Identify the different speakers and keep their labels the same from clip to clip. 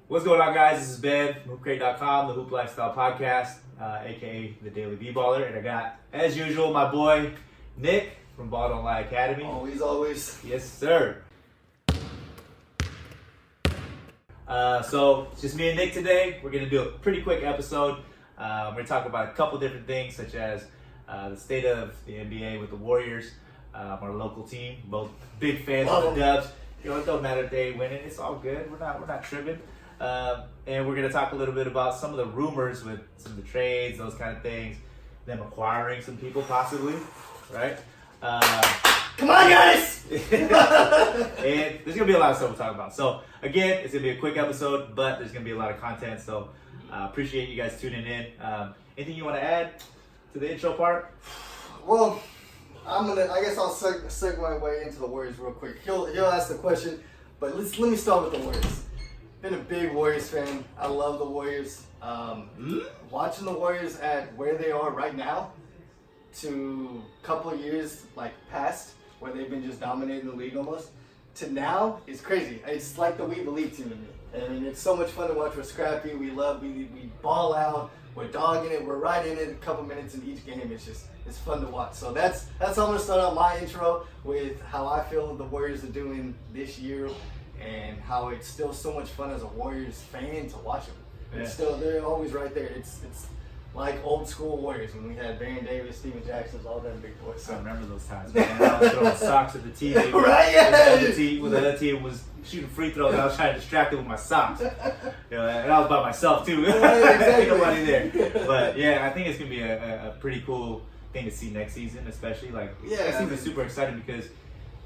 Speaker 1: What's going on, guys? This is Ben from HoopCrate.com, the Hoop Lifestyle Podcast, aka the Daily B-Baller. And I got, as usual, my boy Nick from Ball Don't Lie Academy.
Speaker 2: Always.
Speaker 1: Yes, sir. So it's just me and Nick today. We're going to do a pretty quick episode. We're going to talk about a couple different things, such as the state of the NBA with the Warriors, our local team. Both big fans of the Dubs. You know, it don't matter if they win it. It's all good. We're not tripping. And we're going to talk a little bit about some of the rumors with some of the trades, those kind of things, them acquiring some people possibly, right?
Speaker 2: Come on, guys!
Speaker 1: And there's going to be a lot of stuff we'll talk about. So, again, it's going to be a quick episode, but there's going to be a lot of content. So, appreciate you guys tuning in. Anything you want to add to the intro part?
Speaker 2: Well, I guess I'll segue my way into the Warriors real quick. He'll ask the question, but let me start with the Warriors. Been a big Warriors fan. I love the Warriors. Watching the Warriors at where they are right now to a couple of years past where they've been just dominating the league almost to now is crazy. It's like the We Believe team to me. I mean, it's so much fun to watch. We're scrappy. We ball out. We're dogging it. We're right in it. A couple minutes in each game. It's fun to watch. So that's how I'm gonna start out my intro with how I feel the Warriors are doing this year. And how it's still so much fun as a Warriors fan to watch them.
Speaker 1: Yeah.
Speaker 2: They're always right there. It's like old school Warriors when we had Baron Davis, Steven Jackson, all them big boys. So.
Speaker 1: I remember those times, man. I was throwing socks at the TV.
Speaker 2: Right, yeah.
Speaker 1: The other team was shooting free throws, and I was trying to distract them with my socks. You know, and I was by myself, too.
Speaker 2: Right, exactly.
Speaker 1: Ain't nobody there. But, yeah, I think it's going to be a pretty cool thing to see next season, especially. Next season is super exciting because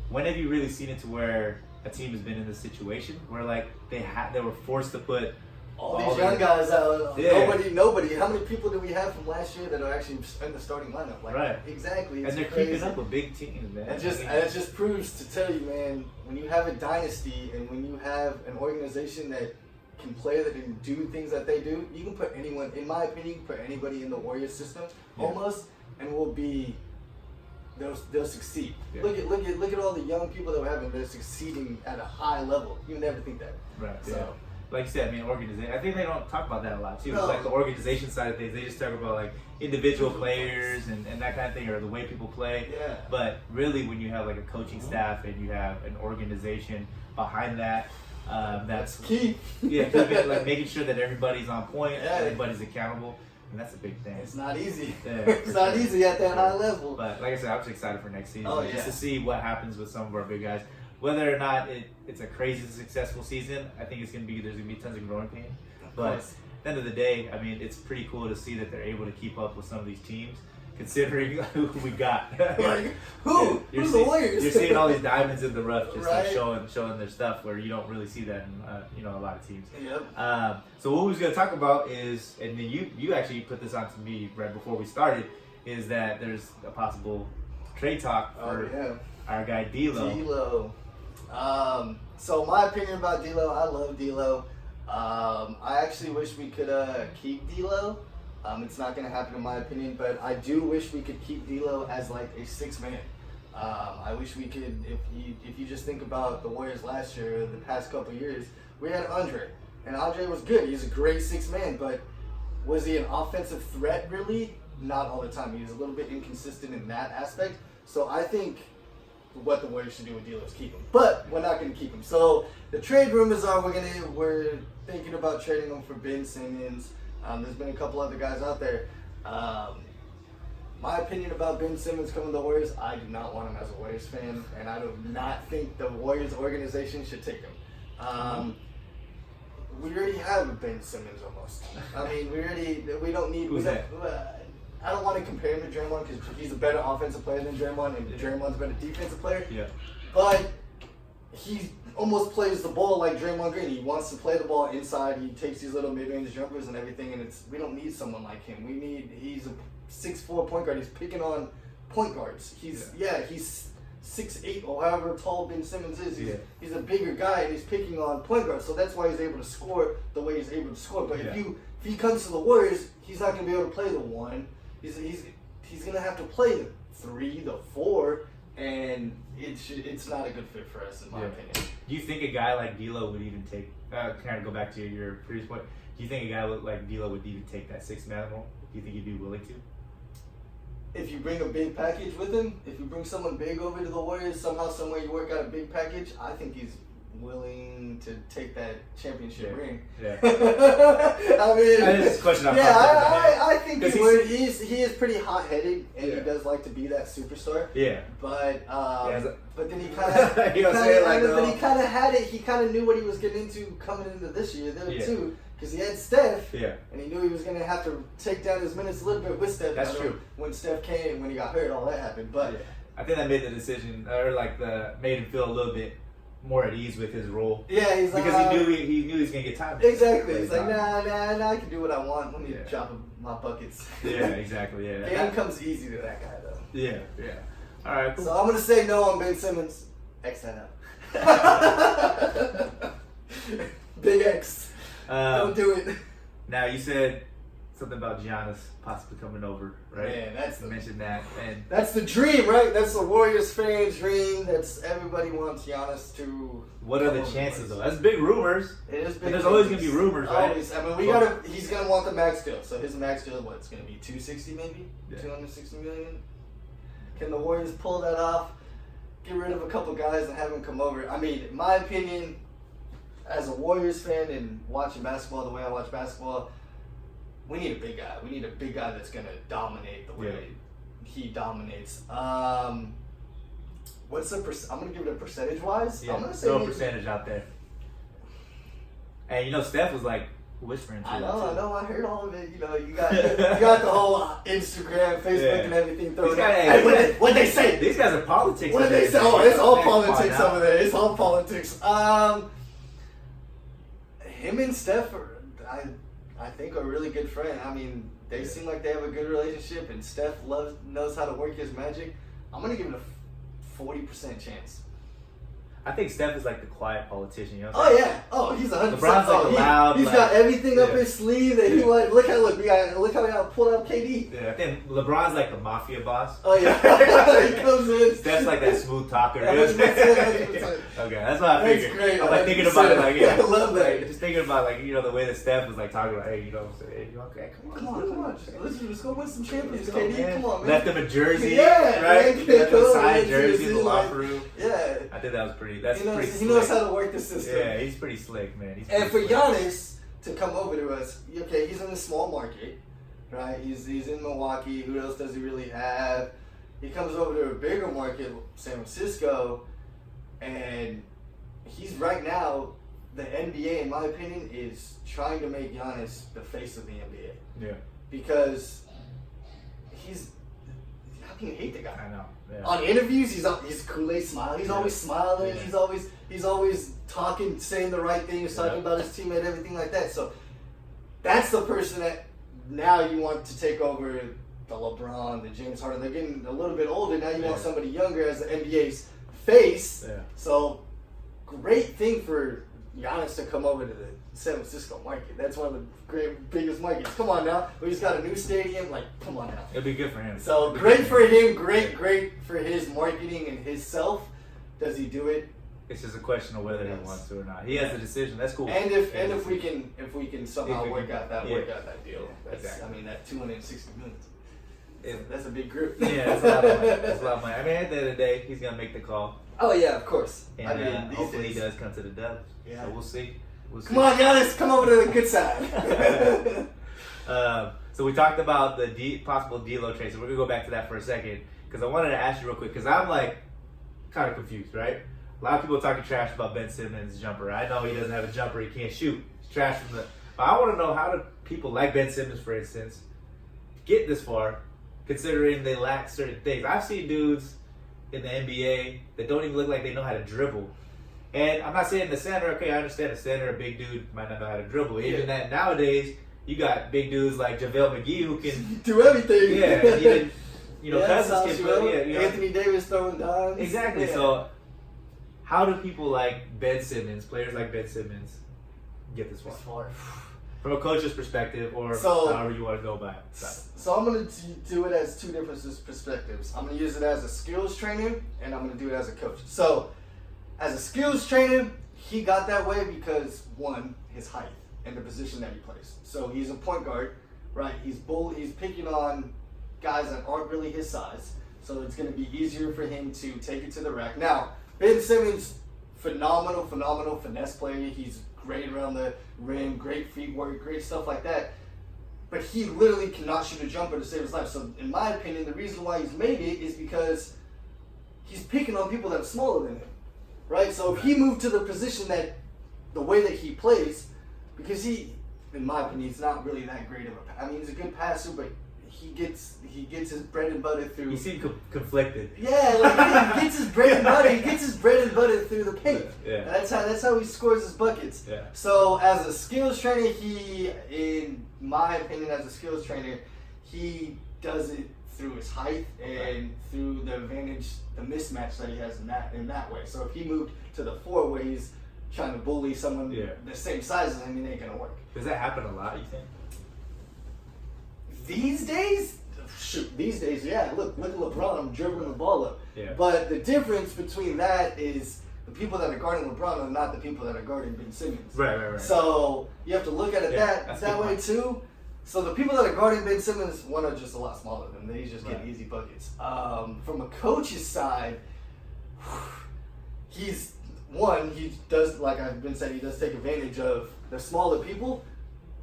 Speaker 1: when have you really seen it to where a team has been in this situation where they were forced to put
Speaker 2: all these young guys out.
Speaker 1: Yeah.
Speaker 2: Nobody. How many people do we have from last year that are actually in the starting lineup?
Speaker 1: Right.
Speaker 2: Exactly.
Speaker 1: And they're
Speaker 2: crazy.
Speaker 1: keeping up with big teams, man.
Speaker 2: It just proves to tell you, man, when you have a dynasty and when you have an organization that can play that and do things that they do, you can put anyone, in my opinion, you can put anybody in the Warriors system almost, and we'll be. They'll succeed.
Speaker 1: Yeah.
Speaker 2: Look at all the young people that we're having. They're succeeding at a high level. You would never think that.
Speaker 1: Right.
Speaker 2: So.
Speaker 1: Yeah. Like you said, I mean, organization. I think they don't talk about that a lot too.
Speaker 2: No.
Speaker 1: It's like the organization side of things. They just talk about individual players and that kind of thing, or the way people play.
Speaker 2: Yeah.
Speaker 1: But really, when you have a coaching staff and you have an organization behind that, that's
Speaker 2: key.
Speaker 1: Yeah, keep it, making sure that everybody's on point,
Speaker 2: Yeah.
Speaker 1: everybody's accountable. And that's a big thing.
Speaker 2: It's not easy.
Speaker 1: Yeah,
Speaker 2: it's not
Speaker 1: sure.
Speaker 2: easy at that high level.
Speaker 1: But like I said, I'm just excited for next season.
Speaker 2: Oh,
Speaker 1: Just
Speaker 2: yeah.
Speaker 1: to see what happens with some of our big guys. Whether or not it's a crazy successful season, I think there's gonna be tons of growing pain. But at the end of the day, I mean, it's pretty cool to see that they're able to keep up with some of these teams, considering who we got.
Speaker 2: Who?
Speaker 1: You're
Speaker 2: Who's
Speaker 1: seeing,
Speaker 2: the Warriors?
Speaker 1: You're seeing all these diamonds in the rough, just
Speaker 2: Right.
Speaker 1: showing their stuff, where you don't really see that in a lot of teams.
Speaker 2: Yep.
Speaker 1: So what we was gonna talk about is, and then you actually put this on to me right before we started, is that there's a possible trade talk for our guy D'Lo.
Speaker 2: So my opinion about D'Lo, I love D'Lo. I actually wish we could keep D'Lo. It's not going to happen in my opinion, but I do wish we could keep D'Lo as a six man. I wish we could. If you just think about the Warriors last year, the past couple of years, we had Andre, and Andre was good. He's a great six man, but was he an offensive threat really? Not all the time. He was a little bit inconsistent in that aspect. So I think what the Warriors should do with D'Lo is keep him, but we're not going to keep him. So the trade rumors are we're thinking about trading him for Ben Simmons. There's been a couple other guys out there. My opinion about Ben Simmons coming to the Warriors, I do not want him as a Warriors fan, and I do not think the Warriors organization should take him. We already have Ben Simmons almost. I mean, we don't need.
Speaker 1: Who's that?
Speaker 2: I don't want to compare him to Draymond because he's a better offensive player than Draymond, and Draymond's a better defensive player.
Speaker 1: Yeah.
Speaker 2: But he almost plays the ball like Draymond Green. He wants to play the ball inside. He takes these little mid-range jumpers and everything, and we don't need someone like him. He's a 6'4" point guard. He's picking on point guards. He's 6'8" or however tall Ben Simmons is. He's a bigger guy, and he's picking on point guards. So that's why he's able to score the way he's able to score. But if he comes to the Warriors, he's not going to be able to play the one. He's going to have to play the 3, the 4, and it's not a good fit for us, in my opinion.
Speaker 1: Do you think a guy like D'Lo would even take kind of go back to your previous point. Do you think a guy like D'Lo would even take that 6-man role? Do you think he'd be willing to?
Speaker 2: If you bring a big package with him, if you bring someone big over to the Warriors, somehow, someway you work out a big package, I think he's willing to take that championship ring.
Speaker 1: Yeah.
Speaker 2: I mean,
Speaker 1: that is a question
Speaker 2: I think he would. He is pretty hot-headed, and he does like to be that superstar.
Speaker 1: Yeah.
Speaker 2: But but then he kind of had it. He kind of knew what he was getting into coming into this year too. Because he had Steph, and he knew he was going to have to take down his minutes a little bit with Steph.
Speaker 1: That's true.
Speaker 2: When Steph came, when he got hurt, all that happened. But
Speaker 1: I think that made the decision, or made him feel a little bit more at ease with his role.
Speaker 2: Yeah, he's like,
Speaker 1: because he knew he was going to get time.
Speaker 2: Exactly. He's like, nah, I can do what I want. Let me drop my buckets.
Speaker 1: Yeah, exactly. Yeah.
Speaker 2: Game comes easy to that guy, though.
Speaker 1: Yeah. All right. Cool.
Speaker 2: So I'm going to say no on Ben Simmons. X that out. Big X. Don't do it.
Speaker 1: Now you said something about Giannis possibly coming over, right?
Speaker 2: Man,
Speaker 1: you mentioned that, and
Speaker 2: that's the dream, right? That's the Warriors fan dream. That's everybody wants Giannis to.
Speaker 1: What are the chances, though? That's big rumors.
Speaker 2: It is big.
Speaker 1: And there's always gonna be rumors, right?
Speaker 2: Always. I mean, he's gonna want the max deal. So his max deal, what's gonna be 260 maybe, 260 million. Can the Warriors pull that off? Get rid of a couple guys and have him come over. I mean, in my opinion, as a Warriors fan and watching basketball the way I watch basketball, we need a big guy. We need a big guy that's going to dominate the way he dominates. What's the I'm going to give it a percentage-wise.
Speaker 1: Yeah,
Speaker 2: I'm going to say
Speaker 1: throw a percentage out there. And Steph was like whispering to
Speaker 2: I know. I heard all of it. You got the whole Instagram, Facebook, and everything thrown out. Hey, what'd they say?
Speaker 1: These guys are politics.
Speaker 2: What did they say? Oh, it's all politics over there. It's all politics. Him and Steph, I think, are really good friends. I mean, they seem like they have a good relationship, and Steph knows how to work his magic. I'm going to give it a 40% chance.
Speaker 1: I think Steph is like the quiet politician. You know
Speaker 2: what I'm saying? Oh, he's 100%.
Speaker 1: LeBron's like the loud.
Speaker 2: He's got everything up his sleeve. And he look how we pulled up KD.
Speaker 1: Yeah, I think LeBron's like the mafia boss.
Speaker 2: Oh yeah, he comes in.
Speaker 1: Steph's like that smooth talker.
Speaker 2: 100%.
Speaker 1: Okay, that's what I figured.
Speaker 2: That's great.
Speaker 1: I'm like thinking about it, like
Speaker 2: I love that.
Speaker 1: Just thinking about the way that Steph was like talking about, hey, you okay, come on.
Speaker 2: Let's go win some champions, KD.
Speaker 1: Man.
Speaker 2: Come on, man.
Speaker 1: Left him a jersey,
Speaker 2: right?
Speaker 1: Left him a signed jersey in the locker room.
Speaker 2: Yeah.
Speaker 1: I think that was pretty. That's pretty slick.
Speaker 2: He knows how to work the system.
Speaker 1: Yeah, he's pretty slick, man.
Speaker 2: And for Giannis to come over to us, okay, he's in a small market, right? He's in Milwaukee. Who else does he really have? He comes over to a bigger market, San Francisco, and he's right now, the NBA, in my opinion, is trying to make Giannis the face of the NBA.
Speaker 1: Yeah.
Speaker 2: Because how can you hate the guy?
Speaker 1: I know. Yeah.
Speaker 2: On interviews, he's Kool-Aid smile. He's always smiling. Yeah. He's always talking, saying the right things, talking about his teammate, everything like that. So that's the person that now you want to take over the LeBron, the James Harden. They're getting a little bit older. Now you want somebody younger as the NBA's face. Yeah. So great thing for Giannis to come over to the San Francisco market. That's one of the biggest markets. Come on now. We just got a new stadium. Like, come on now.
Speaker 1: It'll be good for him.
Speaker 2: So great for him. Great for his marketing and his self. Does he do it?
Speaker 1: It's just a question of whether he wants to or not. He has the decision. That's cool.
Speaker 2: And if we can somehow work out that deal. That's, exactly. I mean, that 260 million. That's a big group.
Speaker 1: Yeah, that's a lot of money. That's a lot of money. I mean, at the end of the day, he's gonna make the call.
Speaker 2: Oh yeah, of course.
Speaker 1: And hopefully he does come to the Dubs. Yeah. So we'll see.
Speaker 2: Come on, Giannis, come over to the good side.
Speaker 1: So we talked about the possible D'Lo trade. So we're gonna go back to that for a second because I wanted to ask you real quick because I'm like kind of confused, right? A lot of people are talking trash about Ben Simmons' jumper. I know he doesn't have a jumper; he can't shoot. He's trash from the. But I want to know how do people like Ben Simmons, for instance, get this far, considering they lack certain things. I've seen dudes in the NBA that don't even look like they know how to dribble. And I'm not saying the center, okay, I understand the center, a big dude might not know how to dribble. Even that nowadays, you got big dudes like JaVale McGee who can
Speaker 2: do everything.
Speaker 1: Yeah, even Cousins can play.
Speaker 2: Anthony Davis throwing dimes.
Speaker 1: Exactly. Yeah. So how do people like Ben Simmons, players like Ben Simmons, get this far? From a coach's perspective, or however you want to go about it.
Speaker 2: So I'm going to do it as two different perspectives. I'm going to use it as a skills trainer, and I'm going to do it as a coach. So as a skills trainer, he got that way because, one, his height and the position that he plays. So he's a point guard, right? He's picking on guys that aren't really his size. So it's going to be easier for him to take it to the rack. Now, Ben Simmons, phenomenal finesse player. He's great around the rim, great feet work, great stuff like that. But he literally cannot shoot a jumper to save his life. So in my opinion, the reason why he's made it is because he's picking on people that are smaller than him, right? So if he moved to the position that, the way that he plays, because he, in my opinion, he's not really that great of a, I mean, he's a good passer, but he gets his bread and butter through.
Speaker 1: You seem conflicted.
Speaker 2: Yeah, like he gets his bread and butter. He gets his bread and butter through the paint.
Speaker 1: Yeah.
Speaker 2: That's how he scores his buckets.
Speaker 1: Yeah.
Speaker 2: So as a skills trainer, he, in my opinion, as a skills trainer, he does it through his height and through the advantage, the mismatch that he has in that way. So if he moved to the 4 where he's trying to bully someone the same size as him, it ain't gonna work.
Speaker 1: Does that happen a lot, you think?
Speaker 2: These days, yeah. Look at LeBron. I'm dribbling the ball up.
Speaker 1: Yeah.
Speaker 2: But the difference between that is the people that are guarding LeBron are not the people that are guarding Ben Simmons.
Speaker 1: Right.
Speaker 2: So you have to look at it that way too. So the people that are guarding Ben Simmons, one, are just a lot smaller than him. He's just getting easy buckets. From a coach's side, he does, like I've been saying, he does take advantage of the smaller people,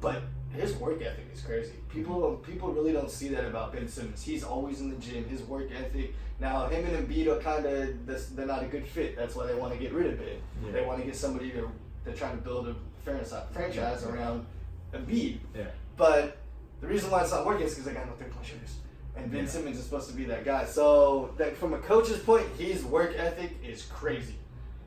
Speaker 2: but his work ethic is crazy. People really don't see that about Ben Simmons. He's always in the gym. His work ethic. Now, him and Embiid are kind of, they're not a good fit. That's why they want to get rid of it. Yeah. They want to get somebody they're trying to build a franchise around Embiid.
Speaker 1: Yeah.
Speaker 2: But the reason why it's not working is because they got no 3-point shooters. And Ben Simmons is supposed to be that guy. So that from a coach's point, his work ethic is crazy.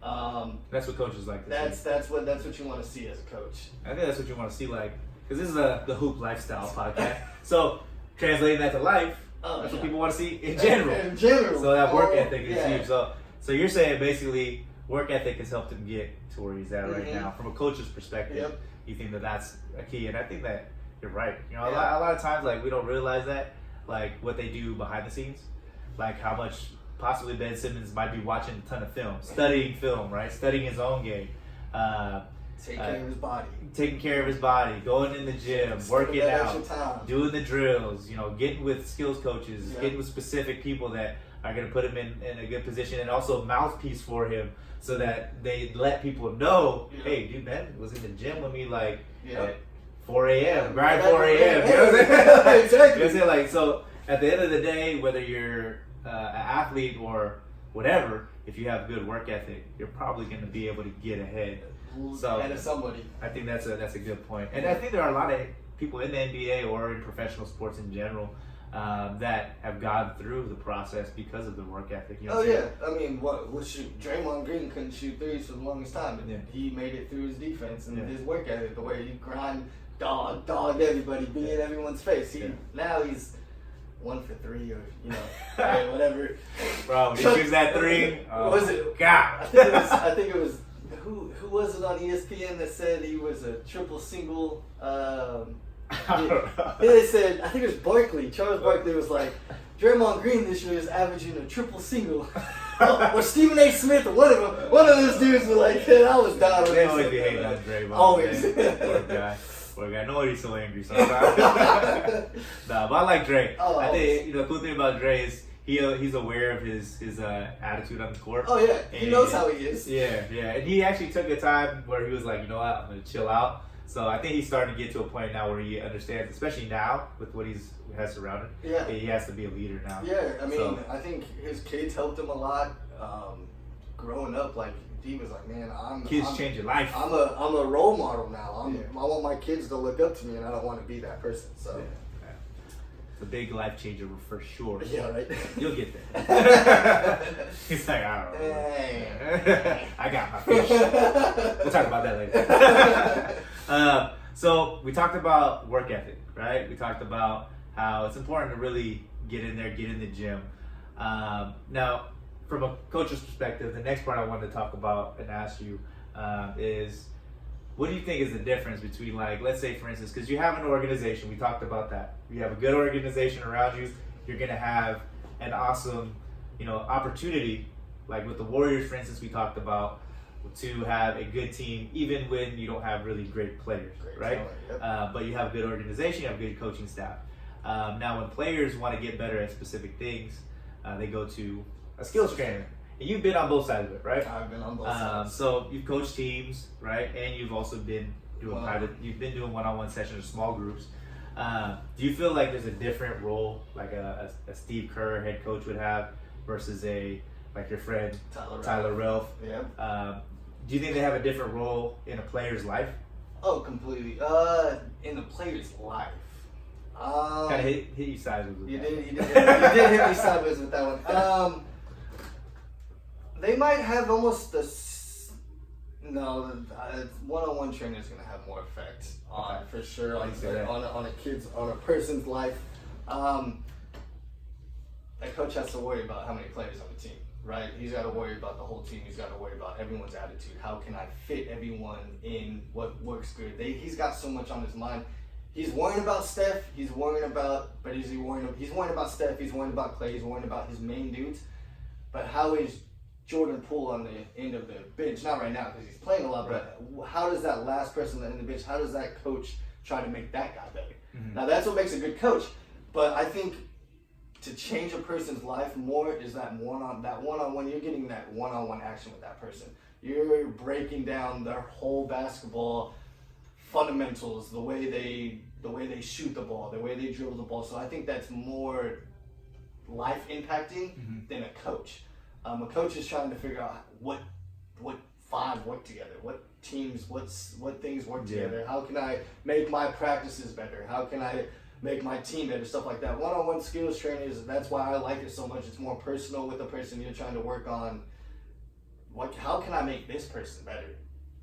Speaker 1: That's what coaches like to see.
Speaker 2: That's what you want to see as a coach.
Speaker 1: I think that's what you want to see, like, because this is the Hoop Lifestyle podcast. So translating that to life, that's what people want to see in general.
Speaker 2: In general.
Speaker 1: So that work ethic is huge. So you're saying basically work ethic has helped him get to where he's at right now. From a coach's perspective, you think that that's a key, and I think that you're right. You know, a lot of times, like, we don't realize that, like, what they do behind the scenes, like how much possibly Ben Simmons might be watching a ton of film, studying film, right? Studying his own game.
Speaker 2: Taking care of his body.
Speaker 1: Taking care of his body, going in the gym, working out, doing the drills, you know, getting with skills coaches, getting with specific people that are going to put him in a good position, and also a mouthpiece for him so that they let people know, hey, dude, Ben was in the gym with me, like, at 4 a.m., grind 4 a.m. You know what I'm saying?
Speaker 2: Exactly.
Speaker 1: You know what I'm saying? Like, so at the end of the day, whether you're an athlete or whatever, if you have good work ethic, you're probably going to be able to get ahead. So
Speaker 2: somebody.
Speaker 1: I think that's a good point. And I think there are a lot of people in the NBA or in professional sports in general that have gone through the process because of the work ethic. You know
Speaker 2: I mean, what shoot? Draymond Green couldn't shoot threes for the longest time, but he made it through his defense and his work ethic, the way he grind, dogged everybody, be in everyone's face. Now he's 1 for 3 or whatever.
Speaker 1: Bro, he shoots that 3.
Speaker 2: What was it?
Speaker 1: God.
Speaker 2: I think it was. Who was it on ESPN that said he was a triple single? They said, I think it was Barkley. Charles Barkley was like, Draymond Green this year is averaging a triple single. Or Stephen A. Smith, or one of those dudes were like, I was down with
Speaker 1: They always be hating on Draymond.
Speaker 2: Always.
Speaker 1: Poor guy. No, he's so angry sometimes. Nah, but I like Dre. I think the cool thing about Dre is he's aware of his attitude on the court.
Speaker 2: Oh yeah, he knows how he is.
Speaker 1: Yeah, and he actually took a time where he was like, you know what, I'm gonna chill out. So I think he's starting to get to a point now where he understands, especially now with what he has surrounded.
Speaker 2: Yeah,
Speaker 1: he has to be a leader now.
Speaker 2: Yeah, I mean, I think his kids helped him a lot. Growing up, like he was like, man,
Speaker 1: kids change your life.
Speaker 2: I'm a role model now. I want my kids to look up to me, and I don't want to be that person. So.
Speaker 1: Yeah. A big life changer for sure.
Speaker 2: Yeah, right.
Speaker 1: You'll get there. He's like, I don't know.
Speaker 2: Hey.
Speaker 1: I got my fish. We'll talk about that later. So we talked about work ethic, right? We talked about how it's important to really get in there, get in the gym. Now, from a coach's perspective, the next part I wanted to talk about and ask you is, what do you think is the difference between, like, let's say, for instance, because you have an organization, we talked about that. You have a good organization around you, you're going to have an awesome, opportunity, like with the Warriors, for instance, we talked about, to have a good team, even when you don't have really great players, right?
Speaker 2: Talent,
Speaker 1: But you have a good organization, you have a good coaching staff. Now, when players want to get better at specific things, they go to a skills trainer. And you've been on both sides of it, right?
Speaker 2: I've been on both sides.
Speaker 1: So you've coached teams, right? And you've also been doing you've been doing one-on-one sessions or small groups. Do you feel like there's a different role, like a Steve Kerr head coach would have, versus like your friend Tyler Ralph?
Speaker 2: Yeah.
Speaker 1: Do you think they have a different role in a player's life?
Speaker 2: Oh, completely. In the player's life.
Speaker 1: Kind of hit you sideways with that.
Speaker 2: You did hit me sideways with that one. They might have almost one-on-one training is going to have more effect on for sure on a person's life. A coach has to worry about how many players on the team, right? He's got to worry about the whole team. He's got to worry about everyone's attitude. How can I fit everyone in what works good? He's got so much on his mind. He's worrying about Steph. He's worrying about Steph. He's worrying about Clay. He's worrying about his main dudes. But how is Jordan Poole on the end of the bench? Not right now because he's playing a lot. But how does that last person on the end of the bench? How does that coach try to make that guy better? Mm-hmm. Now that's what makes a good coach. But I think to change a person's life more is that one-on-one. You're getting that one-on-one action with that person. You're breaking down their whole basketball fundamentals, the way they shoot the ball, the way they dribble the ball. So I think that's more life impacting than a coach. A coach is trying to figure out what five work together, what teams, what things work together. How can I make my practices better? How can I make my team better? Stuff like that. One-on-one skills training that's why I like it so much. It's more personal with the person you're trying to work on. How can I make this person better?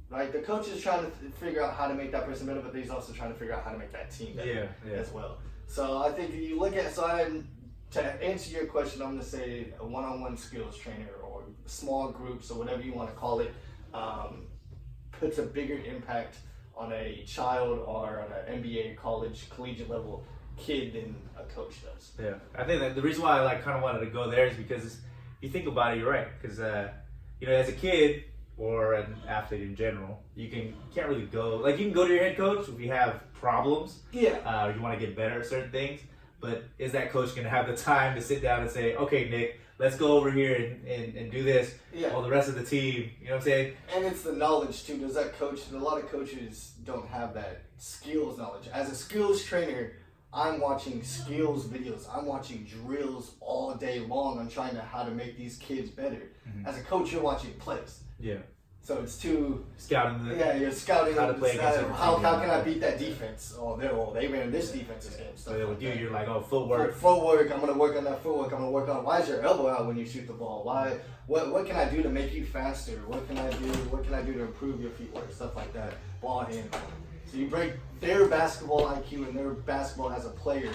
Speaker 2: Right, the coach is trying to figure out how to make that person better, but he's also trying to figure out how to make that team better as well. So I think you look at to answer your question, I'm going to say a one-on-one skills trainer or small groups or whatever you want to call it puts a bigger impact on a child or on an NBA, college, collegiate level kid than a coach does.
Speaker 1: Yeah, I think that the reason why I kind of wanted to go there is because if you think about it, you're right. Because as a kid or an athlete in general, you can't really go, like you can go to your head coach if you have problems.
Speaker 2: Yeah.
Speaker 1: Or you want to get better at certain things. But is that coach going to have the time to sit down and say, okay, Nick, let's go over here and do this while the rest of the team, you know what I'm saying?
Speaker 2: And it's the knowledge too. Does that coach, a lot of coaches don't have that skills knowledge. As a skills trainer, I'm watching skills videos. I'm watching drills all day long. I'm trying how to make these kids better. Mm-hmm. As a coach, you're watching plays.
Speaker 1: Yeah.
Speaker 2: So it's too
Speaker 1: scouting.
Speaker 2: You're scouting
Speaker 1: how to play against
Speaker 2: how can I beat that defense? They ran this defense's game.
Speaker 1: So with you, you're like, footwork.
Speaker 2: Footwork. I'm gonna work on that footwork. I'm gonna work on why is your elbow out when you shoot the ball? Why? What can I do to make you faster? What can I do? What can I do to improve your feet work? Stuff like that. Ball handling. So you break their basketball IQ and their basketball as a player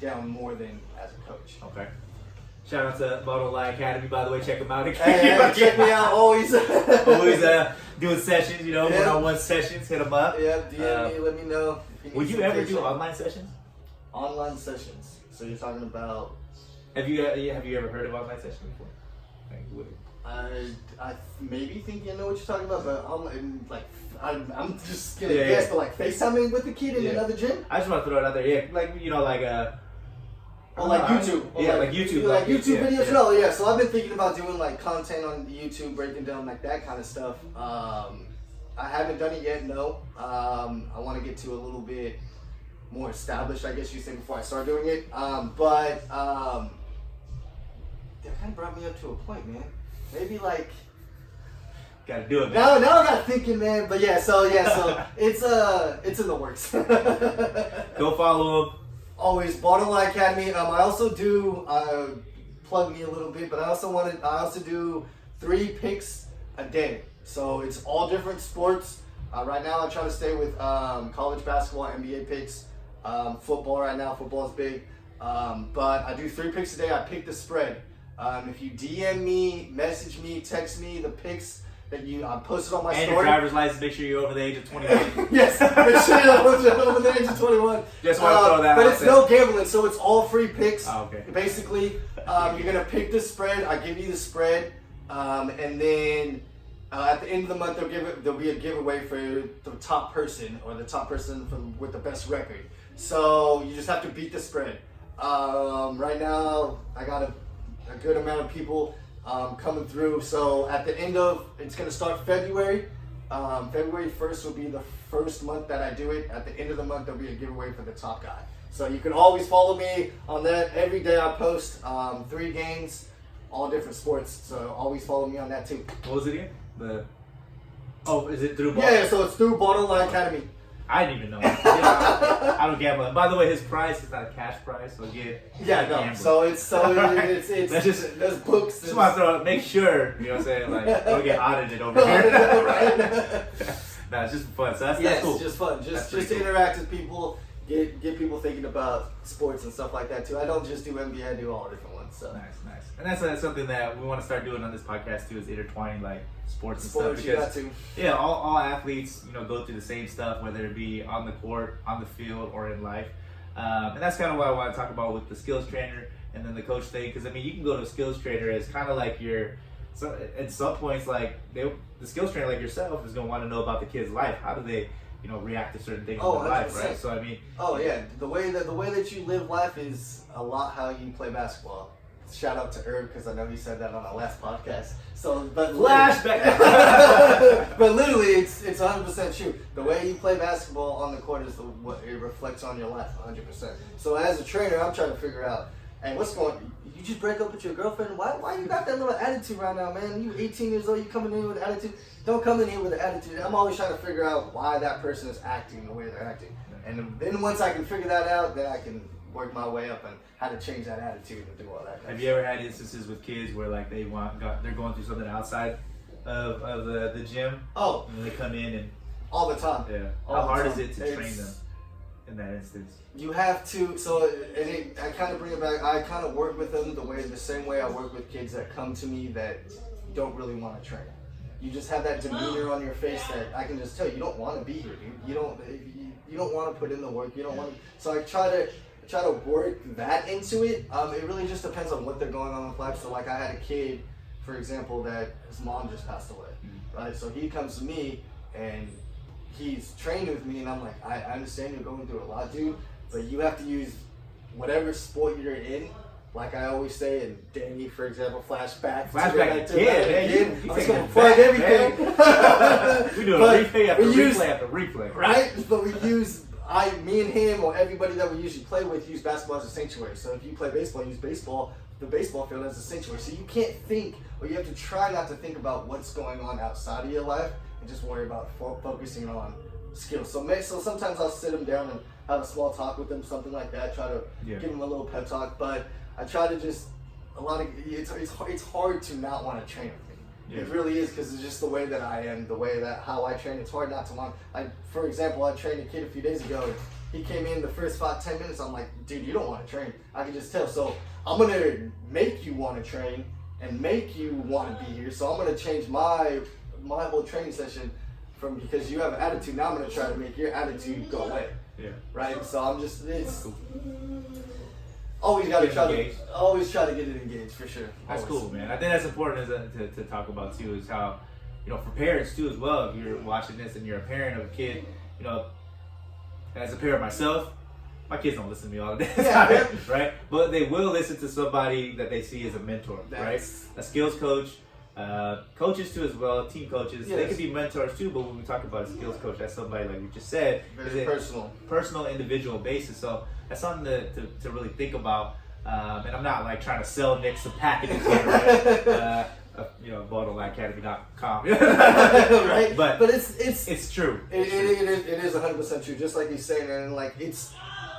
Speaker 2: down more than as a coach.
Speaker 1: Okay. Shout out to Moto Line Academy, by the way. Check them out.
Speaker 2: Hey, check me out. Always
Speaker 1: doing sessions, one-on-one sessions. Hit them up.
Speaker 2: Yeah, DM me. Let me know.
Speaker 1: Would you ever do online sessions?
Speaker 2: Online sessions. So you're talking about?
Speaker 1: Have you ever heard of online sessions before?
Speaker 2: I maybe think you know what you're talking about, but I'm just gonna guess, but like FaceTiming with the kid in another gym.
Speaker 1: I just want to throw it out there. Yeah, like
Speaker 2: Or like YouTube.
Speaker 1: Like YouTube.
Speaker 2: Like YouTube videos.
Speaker 1: Yeah.
Speaker 2: No, yeah. So I've been thinking about doing like content on YouTube, breaking down like that kind of stuff. I haven't done it yet, no. I want to get to a little bit more established, I guess you say, before I start doing it. But that kind of brought me up to a point, man. Maybe like...
Speaker 1: Gotta do it, man.
Speaker 2: Now I got thinking, man. But so it's in the works.
Speaker 1: Go follow them.
Speaker 2: Always Bottom Line Academy. I also do plug me a little bit, but I also do 3 picks a day. So it's all different sports. Right now I try to stay with college basketball, NBA picks. Football right now, football's big. But I do 3 picks a day. I pick the spread. If you DM me, message me, text me the picks that I posted on my story.
Speaker 1: And your driver's license, make sure you're over the age of 21.
Speaker 2: Yes, make sure you're over the age of 21.
Speaker 1: Just want to throw that out.
Speaker 2: But it's no gambling, so it's all free picks.
Speaker 1: Oh, okay.
Speaker 2: Basically, you're going to pick the spread. I give you the spread, and then At the end of the month, there'll be a giveaway for the top person or the top person with the best record. So you just have to beat the spread. Right now, I got a good amount of people coming through. So at the end of, it's going to start February. February 1st will be the first month that I do it. At the end of the month, there'll be a giveaway for the top guy. So you can always follow me on that. Every day I post 3 games, all different sports. So always follow me on that too.
Speaker 1: What was it again? Is it through?
Speaker 2: Yeah, so it's through Bottom Line Academy.
Speaker 1: I didn't even know. I don't gamble. And by the way, his prize is not a cash prize, so
Speaker 2: no. So it's
Speaker 1: That's just
Speaker 2: there's books.
Speaker 1: Just want to make sure, you know what I'm saying, like don't get audited over here.
Speaker 2: Right?
Speaker 1: No, it's just fun. So that's
Speaker 2: Yes,
Speaker 1: cool.
Speaker 2: it's just fun. Just to
Speaker 1: cool.
Speaker 2: interact with people, get people thinking about sports and stuff like that too. I don't just do NBA, I do all different ones. So
Speaker 1: Nice. And that's something that we want to start doing on this podcast too, is intertwining like sports and
Speaker 2: sports,
Speaker 1: stuff.
Speaker 2: you got to.
Speaker 1: Yeah, all athletes, go through the same stuff, whether it be on the court, on the field, or in life. And that's kind of what I want to talk about with the skills trainer and then the coach thing. Because, you can go to a skills trainer as kind of like at some points, like the skills trainer like yourself is going to want to know about the kid's life. How do they, react to certain things in their life, right? So,
Speaker 2: Oh, yeah. The way that you live life is a lot how you play basketball. Shout out to Herb, because I know he said that on our last podcast. So, but
Speaker 1: flashback.
Speaker 2: But literally, it's 100% true. The way you play basketball on the court is what it reflects on your life, 100%. So as a trainer, I'm trying to figure out, hey, what's going on? You just break up with your girlfriend? Why you got that little attitude right now, man? You 18 years old, you coming in with an attitude? Don't come in here with an attitude. I'm always trying to figure out why that person is acting the way they're acting. And then once I can figure that out, then I can work my way up on how to change that attitude and do all that.
Speaker 1: Have you ever had instances with kids where like they're going through something outside of the gym?
Speaker 2: Oh,
Speaker 1: and they come in and
Speaker 2: all the time.
Speaker 1: Yeah.
Speaker 2: All
Speaker 1: How
Speaker 2: the
Speaker 1: hard
Speaker 2: time.
Speaker 1: is it to train them in that instance?
Speaker 2: You have to. So I kind of bring it back. I kind of work with them the same way I work with kids that come to me that don't really want to train. You just have that demeanor on your face that I can just tell you don't want to be here, dude. You don't want to put in the work. You don't want to. So I try to work that into it. It really just depends on what they're going on with life. So like I had a kid, for example, that his mom just passed away, right? So he comes to me and he's trained with me, and I'm like, I understand you're going through a lot, dude, but you have to use whatever sport you're in. Like I always say, and Danny, for example, flashback
Speaker 1: to
Speaker 2: kid.
Speaker 1: You
Speaker 2: I'm
Speaker 1: take
Speaker 2: gonna
Speaker 1: it
Speaker 2: plug
Speaker 1: back,
Speaker 2: everything.
Speaker 1: We do a replay after replay.
Speaker 2: Right? But we use me and him, or everybody that we usually play with, use basketball as a sanctuary. So if you play baseball, use the baseball field as a sanctuary. So you can't think, or you have to try not to think about what's going on outside of your life, and just worry about focusing on skills. So sometimes I'll sit them down and have a small talk with them, something like that. Try to give them a little pep talk. But I try to just it's hard to not want to train with me. Yeah. It really is, because it's just the way that I am, the way that how I train. It's hard not to want. For example, I trained a kid a few days ago, and he came in the first 5-10 minutes. I'm like, dude, you don't want to train. I can just tell. So I'm gonna make you want to train and make you want to be here. So I'm gonna change my whole training session from, because you have an attitude. Now I'm gonna try to make your attitude go away.
Speaker 1: Yeah.
Speaker 2: Right. So I'm just always try to get it engaged, for sure.
Speaker 1: That's cool, man. I think that's important to talk about too, is how, for parents too as well, if you're watching this and you're a parent of a kid, as a parent myself, my kids don't listen to me all the time, right? But they will listen to somebody that they see as a mentor, right? A skills coach, coaches too as well, team coaches. Yes. They can be mentors too, but when we talk about a skills coach, that's somebody, like you just said,
Speaker 2: very
Speaker 1: personal, individual basis. So that's something to really think about. And I'm not like trying to sell Nick some packages here, right? BottleLineAcademy.com.
Speaker 2: Right?
Speaker 1: But it's true.
Speaker 2: It is 100% true. Just like he's saying, and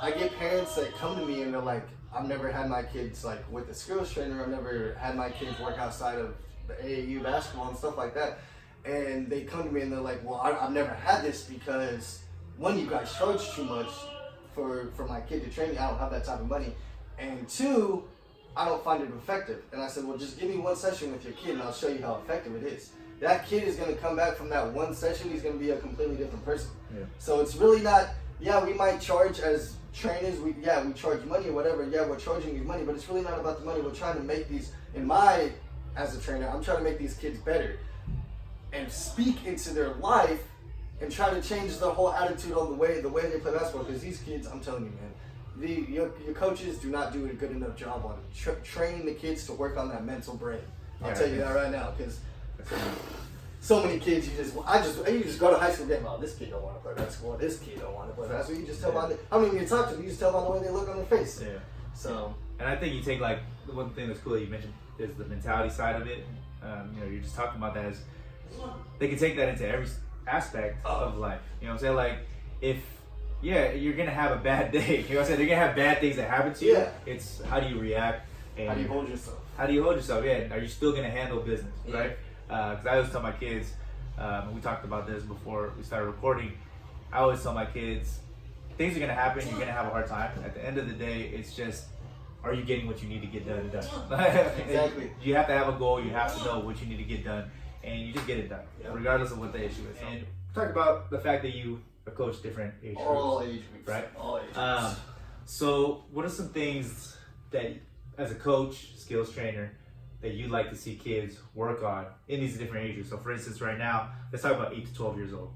Speaker 2: I get parents that come to me and they're like, I've never had my kids with a skills trainer. I've never had my kids work outside of the AAU basketball and stuff like that. And they come to me and they're like, well, I've never had this because, one, you guys charge too much for my kid to train me. I don't have that type of money. And two, I don't find it effective. And I said, well, just give me one session with your kid and I'll show you how effective it is. That kid is going to come back from that one session, he's going to be a completely different person. Yeah. So it's really not, we might charge as trainers, we charge money or whatever. Yeah, we're charging you money, but it's really not about the money. We're trying to make these, as a trainer, I'm trying to make these kids better. and speak into their life and try to change their whole attitude on the way they play basketball. Because these kids, I'm telling you, man, your coaches do not do a good enough job on training the kids to work on that mental brain. I'll tell you that right now, because so many kids, you just go to high school game. Oh, this kid don't want to play basketball. This kid don't want to play basketball. You just tell by I don't even talk to them. You just tell by the way they look on their face.
Speaker 1: Yeah.
Speaker 2: So.
Speaker 1: And I think you take like the one thing that's cool that you mentioned is the mentality side of it. You're just talking about that as they can take that into every aspect of life. You know what I'm saying? Like you're gonna have a bad day. You know what I'm saying? They're gonna have bad things that happen to you.
Speaker 2: Yeah.
Speaker 1: It's how do you react? And
Speaker 2: how do you hold yourself?
Speaker 1: How do you hold yourself? Yeah. Are you still gonna handle business? Yeah. Right? Because I always tell my kids, and we talked about this before we started recording. I always tell my kids, things are gonna happen. You're gonna have a hard time. At the end of the day, it's just, are you getting what you need to get done?
Speaker 2: Exactly.
Speaker 1: You have to have a goal. You have to know what you need to get done, and you just get it done, regardless of what the issue is. And talk about the fact that you coach different age groups.
Speaker 2: All age groups,
Speaker 1: right?
Speaker 2: All age groups.
Speaker 1: So, what are some things that, as a coach, skills trainer, that you'd like to see kids work on in these different age groups? So, for instance, right now, let's talk about 8 to 12 years old,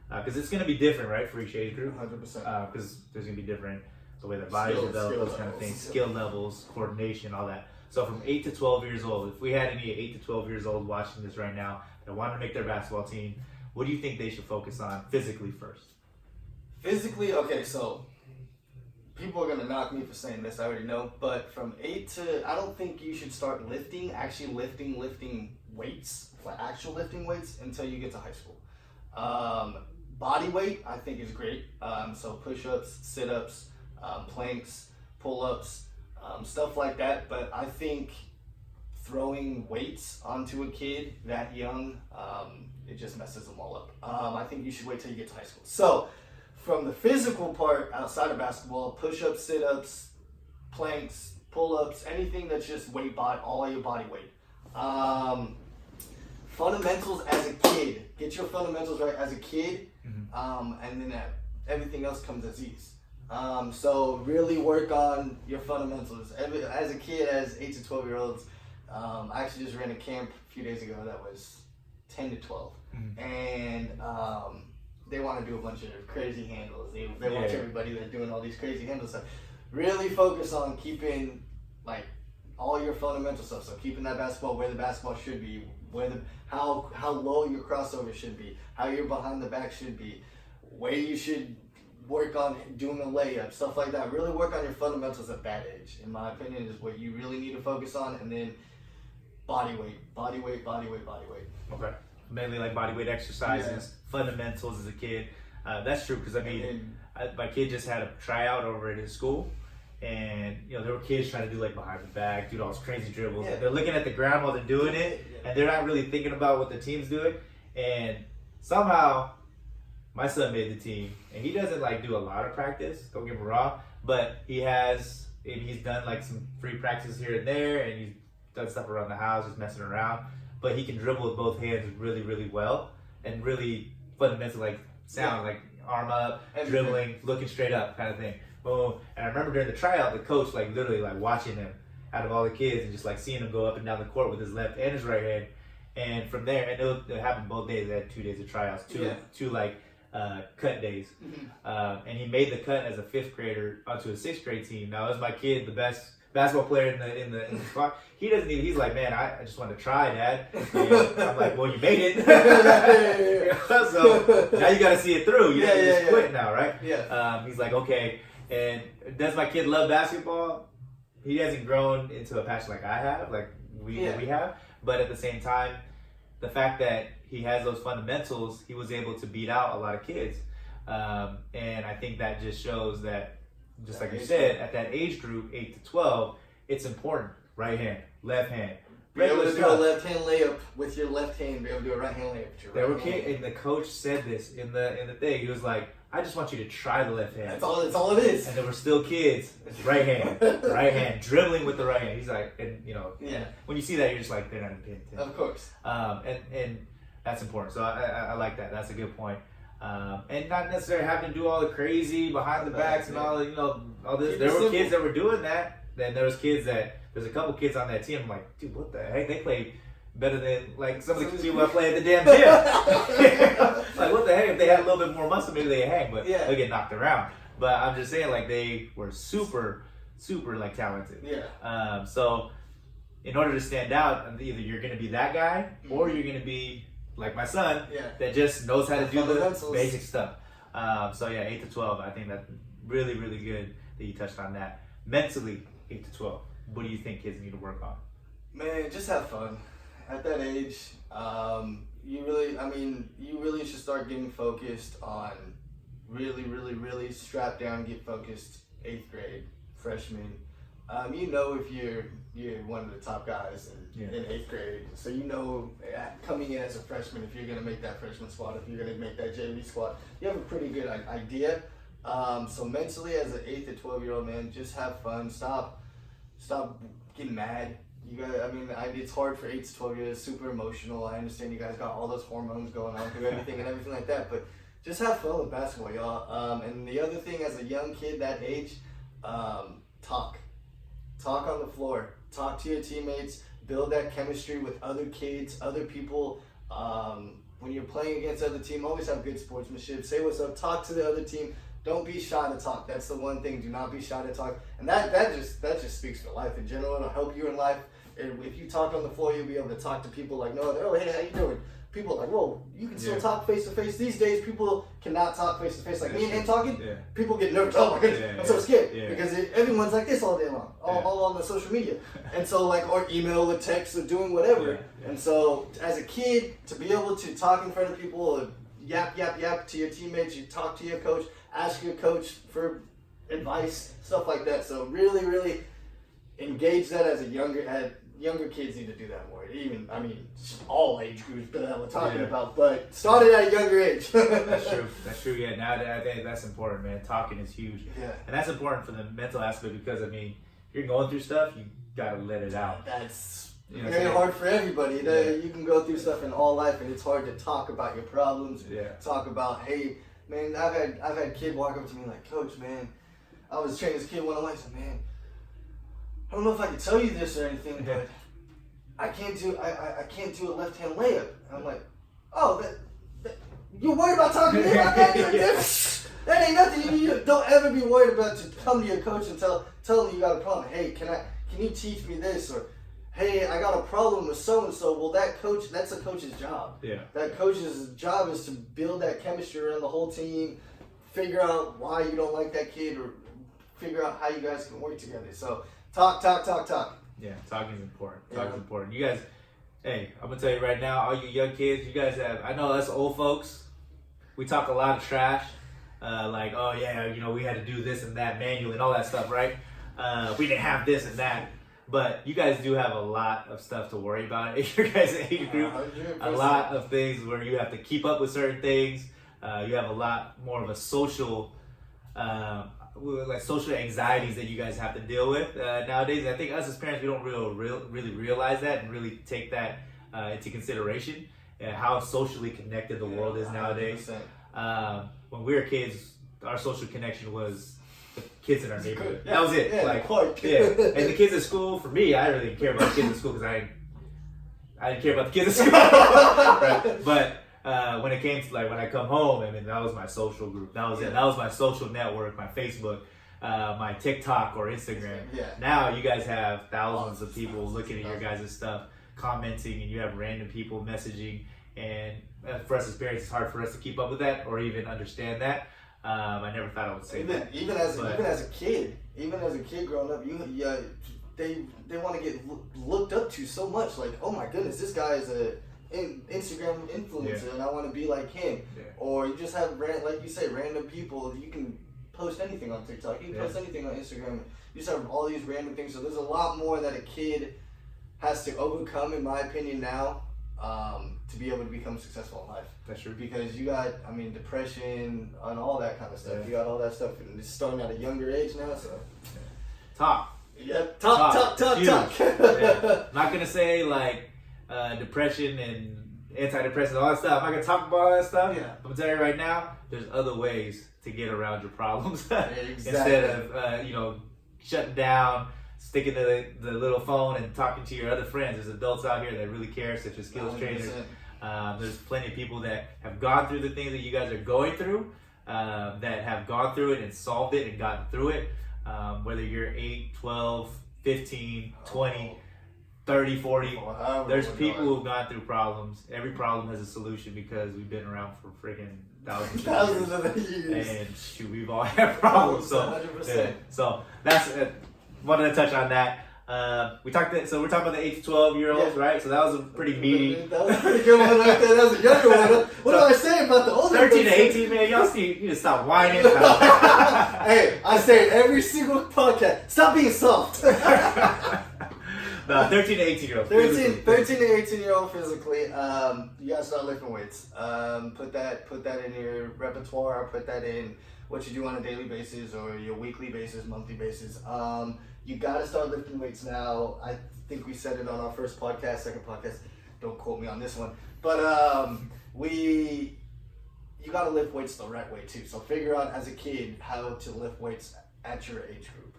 Speaker 1: because it's going to be different, right, for each age group.
Speaker 2: 100%.
Speaker 1: Because there's going to be different. The way their bodies develop, those kind of things, skill levels, coordination, all that. So from 8 to 12 years old, if we had any 8 to 12 years old watching this right now that want to make their basketball team, what do you think they should focus on physically first?
Speaker 2: Physically, okay, so people are going to knock me for saying this, I already know, but from 8 to, I don't think you should start actually lifting weights, like actual lifting weights, until you get to high school. Body weight, I think, is great. So push-ups, sit-ups, planks, pull-ups, stuff like that. But I think throwing weights onto a kid that young, it just messes them all up. I think you should wait till you get to high school. So from the physical part outside of basketball, push-ups, sit-ups, planks, pull-ups, anything that's just all your body weight. Fundamentals as a kid. Get your fundamentals right as a kid, and then everything else comes as ease. So really work on your fundamentals. As a kid, as 8 to 12 year olds, I actually just ran a camp a few days ago that was 10 to 12. And they want to do a bunch of crazy handles. They watch everybody that's doing all these crazy handles. So really focus on keeping like all your fundamental stuff. So keeping that basketball where the basketball should be, how low your crossover should be, how your behind the back should be, where you should work on doing a layup, stuff like that. Really work on your fundamentals at that age, in my opinion, is what you really need to focus on. And then body weight.
Speaker 1: Okay. Mainly like body weight exercises, fundamentals as a kid. That's true, because my kid just had a tryout over at his school, and there were kids trying to do like behind the back, do all those crazy dribbles. They're looking at the ground while they're doing it, and they're not really thinking about what the team's doing. And somehow my son made the team, and he doesn't like do a lot of practice, don't get me wrong, but he's done like some free practices here and there, and he's done stuff around the house, just messing around. But he can dribble with both hands really, really well, and really fundamental, like sound, like arm up, dribbling, looking straight up kind of thing. Boom. And I remember during the tryout, the coach like literally like watching him out of all the kids and just like seeing him go up and down the court with his left and his right hand. And from there, and it happened both days. They had 2 days of tryouts, two like cut days. And he made the cut as a 5th grader onto a 6th grade team. Now, is my kid the best basketball player in the spot? He doesn't even, he's like, man, I just want to try, Dad. And I'm like, well, you made it. So now you got to see it through. You just quit now, right? He's like, okay. And does my kid love basketball? He hasn't grown into a passion like I have, like we have. But at the same time, the fact that he has those fundamentals, he was able to beat out a lot of kids. And I think that just shows that, just like you said, at that age group, 8 to 12, it's important. Right hand, left hand.
Speaker 2: Be able to do a left hand layup with your left hand. Be able to do a right hand layup with your right hand.
Speaker 1: And the coach said this in the thing. He was like, I just want you to try the left hand.
Speaker 2: That's all it is.
Speaker 1: And there were still kids. Right hand, dribbling with the right hand. He's like, and when you see that, you're just like, they're not paying attention.
Speaker 2: Of course.
Speaker 1: And that's important. So I like that. That's a good point. And not necessarily having to do all the crazy behind the backs and all all this. There were kids that were doing that. Then there's a couple kids on that team. I'm like, dude, what the heck? They play better than like some of the people I play at the damn gym. Like what the heck? If they had a little bit more muscle, maybe they hang, but they get knocked around. But I'm just saying, like they were super like talented.
Speaker 2: Yeah.
Speaker 1: So in order to stand out, either you're gonna be that guy or you're gonna be like my son that just knows how to do the basic stuff. So yeah, 8 to 12. I think that's really good that you touched on that. Mentally, 8 to 12. What do you think kids need to work on?
Speaker 2: Man, just have fun. At that age, you really should start getting focused on really strap down, get focused. 8th grade, freshman. If you're one of the top guys in 8th grade, so coming in as a freshman, if you're gonna make that freshman squad, if you're gonna make that JV squad, you have a pretty good idea. So mentally, as an 8 to 12-year-old man, just have fun. Stop getting mad. It's hard for 8 to 12 years. Super emotional. I understand you guys got all those hormones going on through everything and everything like that, but just have fun with basketball, y'all. And the other thing, as a young kid that age, talk on the floor. Talk to your teammates. Build that chemistry with other kids, other people. When you're playing against other team, always have good sportsmanship. Say what's up. Talk to the other team. Don't be shy to talk. That's the one thing. Do not be shy to talk. And that just speaks for life in general. It'll help you in life. If you talk on the floor, you'll be able to talk to people like, oh, hey, how you doing? People are like, whoa, you can still talk face to face. These days, people cannot talk face to face. Like me and him talking, people get nervous. Oh my goodness, I'm so scared because everyone's like this all day long, all on the social media, and so or email or text or doing whatever. And so, as a kid, to be able to talk in front of people, or yap to your teammates, you talk to your coach, ask your coach for advice, stuff like that. So really engage that as younger kids need to do that more. All age groups that we're talking about, but started at a younger age.
Speaker 1: That's true. Yeah, now I think that's important, man. Talking is huge.
Speaker 2: Yeah.
Speaker 1: And that's important for the mental aspect because, if you're going through stuff, you gotta let it out.
Speaker 2: That's very hard for everybody. You can go through stuff in all life, and it's hard to talk about your problems. Talk about, hey, man, I've had kid walk up to me like, Coach, man, I was training this kid one-on-one. I said, man, I don't know if I can tell you this or anything, but I can't do a left-hand layup. And I'm like, oh, you're worried about talking to me about that? That ain't nothing. You don't ever be worried about to come to your coach and tell him you got a problem. Hey, can you teach me this? Or, hey, I got a problem with so-and-so. Well, that's a coach's job. Yeah. That coach's job is to build that chemistry around the whole team, figure out why you don't like that kid, or figure out how you guys can work together. So talk.
Speaker 1: Yeah, talking is important. Talking is important. You guys, hey, I'm going to tell you right now, all you young kids, you guys I know us old folks, we talk a lot of trash. Like, oh yeah, we had to do this and that manually and all that stuff, right? We didn't have this and that. But you guys do have a lot of stuff to worry about in your guys' age group. 100%. A lot of things where you have to keep up with certain things. You have a lot more of a social anxieties that you guys have to deal with nowadays. I think us as parents, we don't really realize that and really take that into consideration and how socially connected the world is nowadays. When we were kids, our social connection was the kids in our neighborhood. That was it. And the kids at school, for me, I really didn't care about the kids at school because I didn't care about the kids at school. Right? But when it came to when I come home, that was my social group. That was it. That was my social network, my Facebook, my TikTok or Instagram. Now you guys have thousands of people looking at your guys' stuff, commenting, and you have random people messaging. And for us as parents, it's hard for us to keep up with that or even understand that. I never thought I would say that.
Speaker 2: Even as a kid growing up, they want to get looked up to so much. Like, oh my goodness, this guy is an Instagram influencer, and I want to be like him. Or you just have, like you say, random people. You can post anything on TikTok. You can post anything on Instagram. You just have all these random things. So there's a lot more that a kid has to overcome, in my opinion, now. To be able to become successful in life.
Speaker 1: That's true.
Speaker 2: Because you got, depression and all that kind of stuff. You got all that stuff, and it's starting at a younger age now. So,
Speaker 1: talk.
Speaker 2: Talk.
Speaker 1: Not gonna say depression and antidepressants, all that stuff. I'm not gonna talk about all that stuff. I'm gonna tell you right now, there's other ways to get around your problems instead of shutting down, sticking to the little phone and talking to your other friends. There's adults out here that really care, such as skills
Speaker 2: 100%.
Speaker 1: trainers. There's plenty of people that have gone through the things that you guys are going through, that have gone through it and solved it and gotten through it. Whether you're 8, 12, 15, 20, 30, 40, there's people who've gone through problems. Every problem has a solution because we've been around for freaking thousands of years. And shoot, we've all had problems. So,
Speaker 2: 100%.
Speaker 1: So that's wanted to touch on that. We're talking about the 8 to 12-year-olds, right? So that was a pretty meaty.
Speaker 2: That was a pretty good one right there. That was a younger one. What do I say about the older
Speaker 1: 13 to 18, man, y'all need to stop whining.
Speaker 2: Hey, I say it every single podcast. Stop being soft.
Speaker 1: No, 13 to 18-year-olds.
Speaker 2: 13 to 18-year-old physically. You gotta start lifting weights. Put that in your repertoire. Put that in what you do on a daily basis or your weekly basis, monthly basis. You gotta start lifting weights now. I think we said it on our first podcast, second podcast. Don't quote me on this one, but you gotta lift weights the right way too. So figure out as a kid how to lift weights at your age group.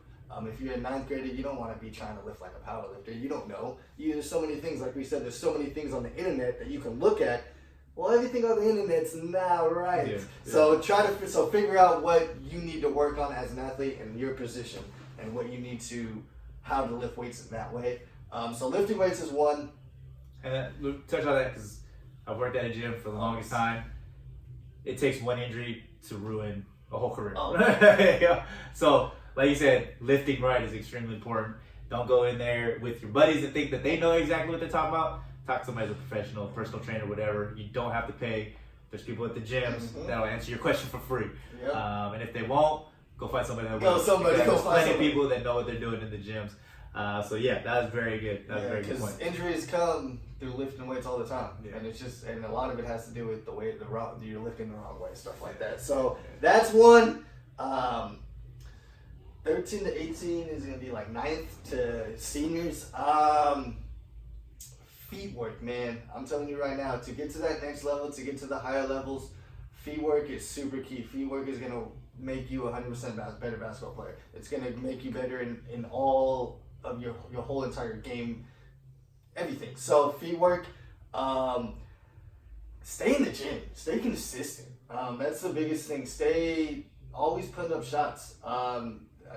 Speaker 2: If you're a 9th grader, you don't want to be trying to lift like a power lifter. You don't know. There's so many things, like we said, there's so many things on the internet that you can look at. Well, everything on the internet's not right. Yeah. So figure out what you need to work on as an athlete and your position and what you need how to lift weights in that way. So lifting weights is one.
Speaker 1: And we'll touch on that because I've worked at a gym for the longest time. It takes one injury to ruin a whole career. Oh. Yeah. So, like you said, lifting right is extremely important. Don't go in there with your buddies and think that they know exactly what they're talking about. Talk to somebody as a professional, personal trainer, whatever. You don't have to pay. There's people at the gyms that'll answer your question for free. Yep. And if they won't, go find somebody that will. There's plenty of people that know what they're doing in the gyms. So yeah, that was very good. That was a very good point.
Speaker 2: Injuries come through lifting weights all the time, and a lot of it has to do with the way you're lifting the wrong way, stuff like that. So that's one. 13 to 18 is gonna be like 9th to seniors. Feet work, man. I'm telling you right now, to get to that next level, to get to the higher levels, feet work is super key. Feet work is gonna make you 100% better basketball player. It's gonna make you better in all of your whole entire game, everything. So feet work. Stay in the gym. Stay consistent. That's the biggest thing. Stay always putting up shots.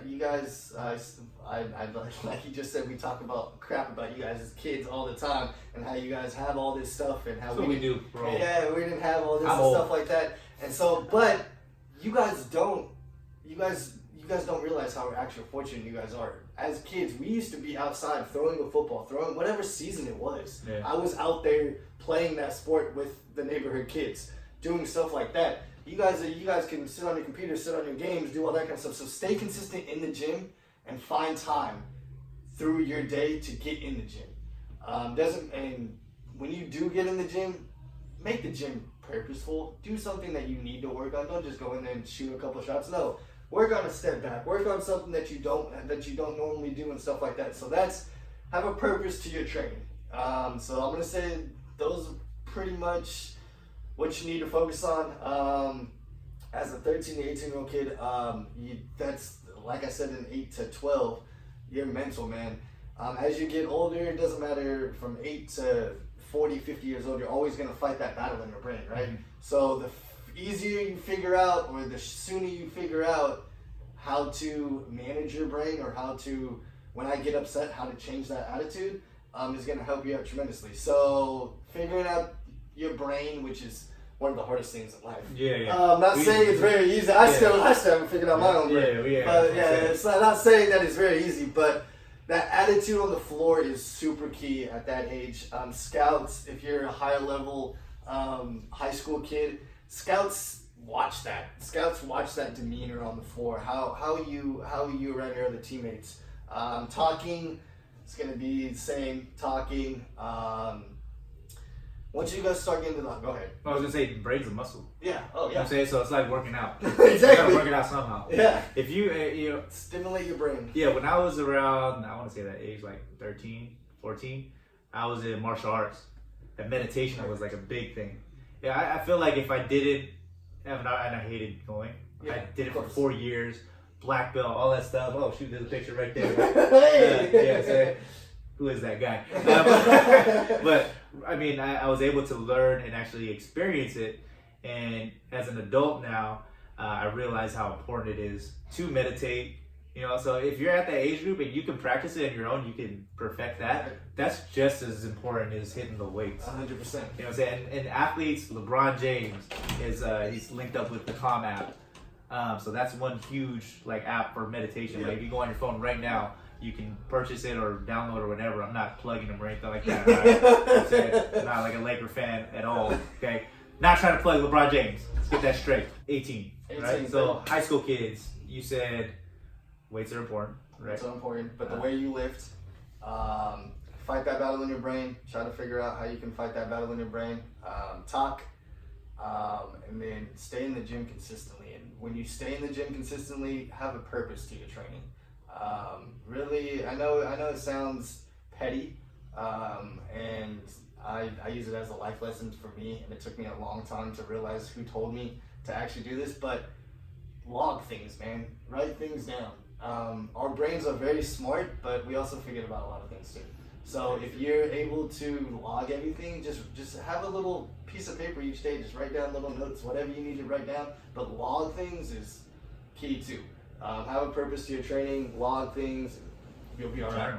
Speaker 2: You guys, like you just said, we talk about crap about you guys as kids all the time, and how you guys have all this stuff, and how
Speaker 1: we do, bro.
Speaker 2: Yeah, we didn't have all this and stuff like that, and so, but you guys don't realize how actually fortunate you guys are. As kids, we used to be outside throwing a football, throwing whatever season it was. Yeah. I was out there playing that sport with the neighborhood kids, doing stuff like that. You guys can sit on your computer, sit on your games, do all that kind of stuff. So stay consistent in the gym and find time through your day to get in the gym. And when you do get in the gym, make the gym purposeful. Do something that you need to work on. Don't just go in there and shoot a couple shots. No, work on a step back. Work on something that you don't normally do and stuff like that. So have a purpose to your training. So I'm gonna say those are pretty much what you need to focus on as a 13 to 18-year-old kid. That's, like I said, in 8 to 12, you're mental, man. As you get older, it doesn't matter, from 8 to 40, 50 years old, you're always going to fight that battle in your brain, right? Mm-hmm. So the easier you figure out, or the sooner you figure out how to manage your brain, or how to, when I get upset, how to change that attitude, is going to help you out tremendously. So figuring out your brain, which is one of the hardest things in life. I'm not saying it's very easy. I still haven't figured out my own brain. It's not saying that it's very easy, but that attitude on the floor is super key at that age. Scouts, if you're a higher level high school kid, scouts watch that. Scouts watch that demeanor on the floor. How you around your other teammates. Talking, it's gonna be the same. Talking. Once you guys start getting to that, go ahead.
Speaker 1: I was gonna say, brain's a muscle.
Speaker 2: Yeah. Oh, yeah.
Speaker 1: You know what I'm saying? So it's like working out.
Speaker 2: Exactly.
Speaker 1: You gotta work it out somehow.
Speaker 2: Yeah.
Speaker 1: If you
Speaker 2: stimulate your brain.
Speaker 1: Yeah. When I was around, I want to say that age, like 13, 14, I was in martial arts. And meditation was like a big thing. Yeah. I feel like if I didn't, and I hated going. Yeah, I did it for 4 years. black belt, all that stuff. Oh shoot, there's a picture right there.
Speaker 2: Hey!
Speaker 1: So, who is that guy? But I mean, I was able to learn and actually experience it. And as an adult now, I realize how important it is to meditate. You know, so if you're at that age group and you can practice it on your own, you can perfect that. That's just as important as hitting the weights.
Speaker 2: 100%.
Speaker 1: You know what I'm saying? And athletes, LeBron James is he's linked up with the Calm app. So that's one huge like app for meditation. Like if you go on your phone right now, you can purchase it or download or whatever. I'm not plugging them or anything like that. Right? I'm not like a Laker fan at all. Okay, not trying to plug LeBron James. Let's get that straight. 18 right? So high school kids, you said weights are important, right?
Speaker 2: Weights are important, but the way you lift, fight that battle in your brain. Try to figure out how you can fight that battle in your brain. Talk, and then stay in the gym consistently. And when you stay in the gym consistently, have a purpose to your training. Really, I know it sounds petty, and I use it as a life lesson for me, and it took me a long time to realize who told me to actually do this, but log things, man. Write things down. Our brains are very smart, but we also forget about a lot of things too. So if you're able to log everything, just have a little piece of paper each day, just write down little notes, whatever you need to write down, but log things is key too. Have a purpose to your training, log things, you'll be all right.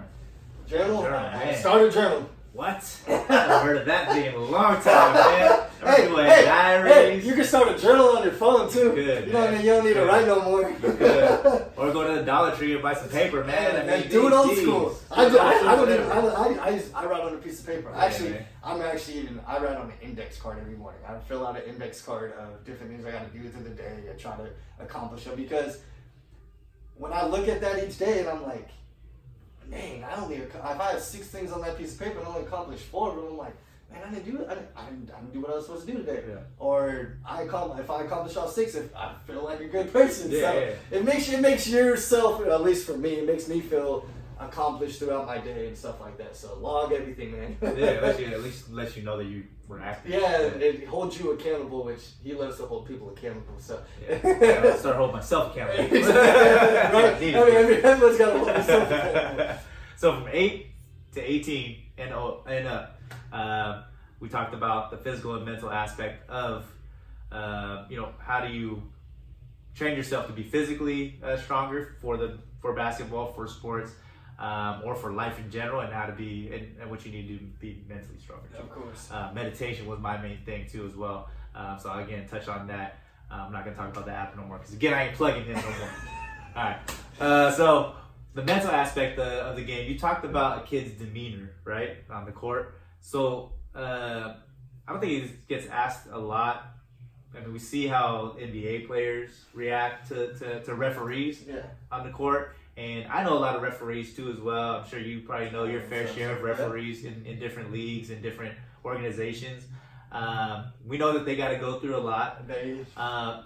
Speaker 2: Journal? Start a journal.
Speaker 1: What? I've heard of that thing in a long time, man. Diaries.
Speaker 2: You can start a journal on your phone too.
Speaker 1: You could,
Speaker 2: you know what I mean? You don't need to write no more.
Speaker 1: You could. Or go to the Dollar Tree and buy some paper, man.
Speaker 2: And do it old school. I write on a piece of paper. I write on an index card every morning. I fill out an index card of different things I got to do through the day and try to accomplish them, because when I look at that each day and I'm like, dang, if I have 6 things on that piece of paper and only accomplish 4 of them, I'm like, man, I didn't do it. I didn't do what I was supposed to do today. Yeah. Or if I accomplish all 6, if I feel like a good person. It makes yourself, at least for me, it makes me feel accomplished throughout my day and stuff like that. So log everything, man.
Speaker 1: At least lets you know that you were active.
Speaker 2: Yeah, it holds you accountable, which he loves to hold people accountable. So
Speaker 1: I'll start holding myself accountable.
Speaker 2: Right. Everyone's got to hold themselves accountable.
Speaker 1: So from 8 to 18 and up, we talked about the physical and mental aspect of how do you train yourself to be physically stronger for basketball, for sports, or for life in general, and how to be and what you need to do to be mentally stronger too.
Speaker 2: Of course.
Speaker 1: Meditation was my main thing too as well. So again, touch on that. I'm not gonna talk about the app no more because again, I ain't plugging in no more. All right. So the mental aspect of the game, you talked about a kid's demeanor, right, on the court. So I don't think it gets asked a lot. I mean, we see how NBA players react to referees on the court. And I know a lot of referees too as well. I'm sure you probably know your fair share of referees in different leagues and different organizations. We know that they got to go through a lot.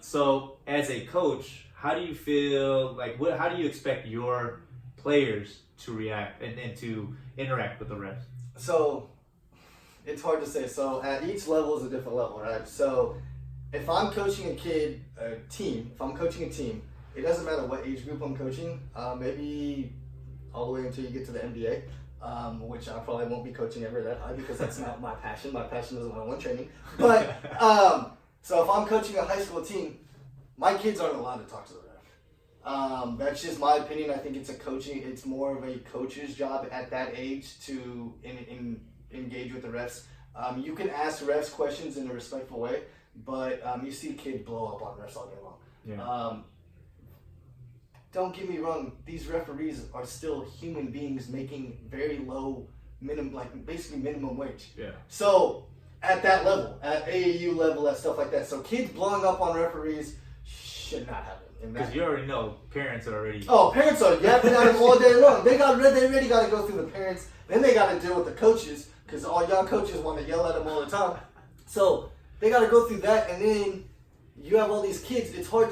Speaker 1: So as a coach, how do you feel, how do you expect your players to react and to interact with the refs?
Speaker 2: So it's hard to say. So at each level is a different level, right? So if I'm coaching a team, it doesn't matter what age group I'm coaching, maybe all the way until you get to the NBA, which I probably won't be coaching ever that high because that's not my passion. My passion is one-on-one training. But so if I'm coaching a high school team, my kids aren't allowed to talk to the ref. That's just my opinion. I think it's more of a coach's job at that age to engage with the refs. You can ask refs questions in a respectful way, but you see kids blow up on refs all day long.
Speaker 1: Yeah.
Speaker 2: Don't get me wrong, these referees are still human beings making very low basically minimum wage.
Speaker 1: Yeah.
Speaker 2: So at that level, at AAU level, at stuff like that. So kids blowing up on referees should not happen.
Speaker 1: Because you already know parents are already...
Speaker 2: Oh, parents are yapping at them all day long. They already got to go through the parents. Then they got to deal with the coaches because all y'all coaches want to yell at them all the time. So they got to go through that, and then you have all these kids. It's hard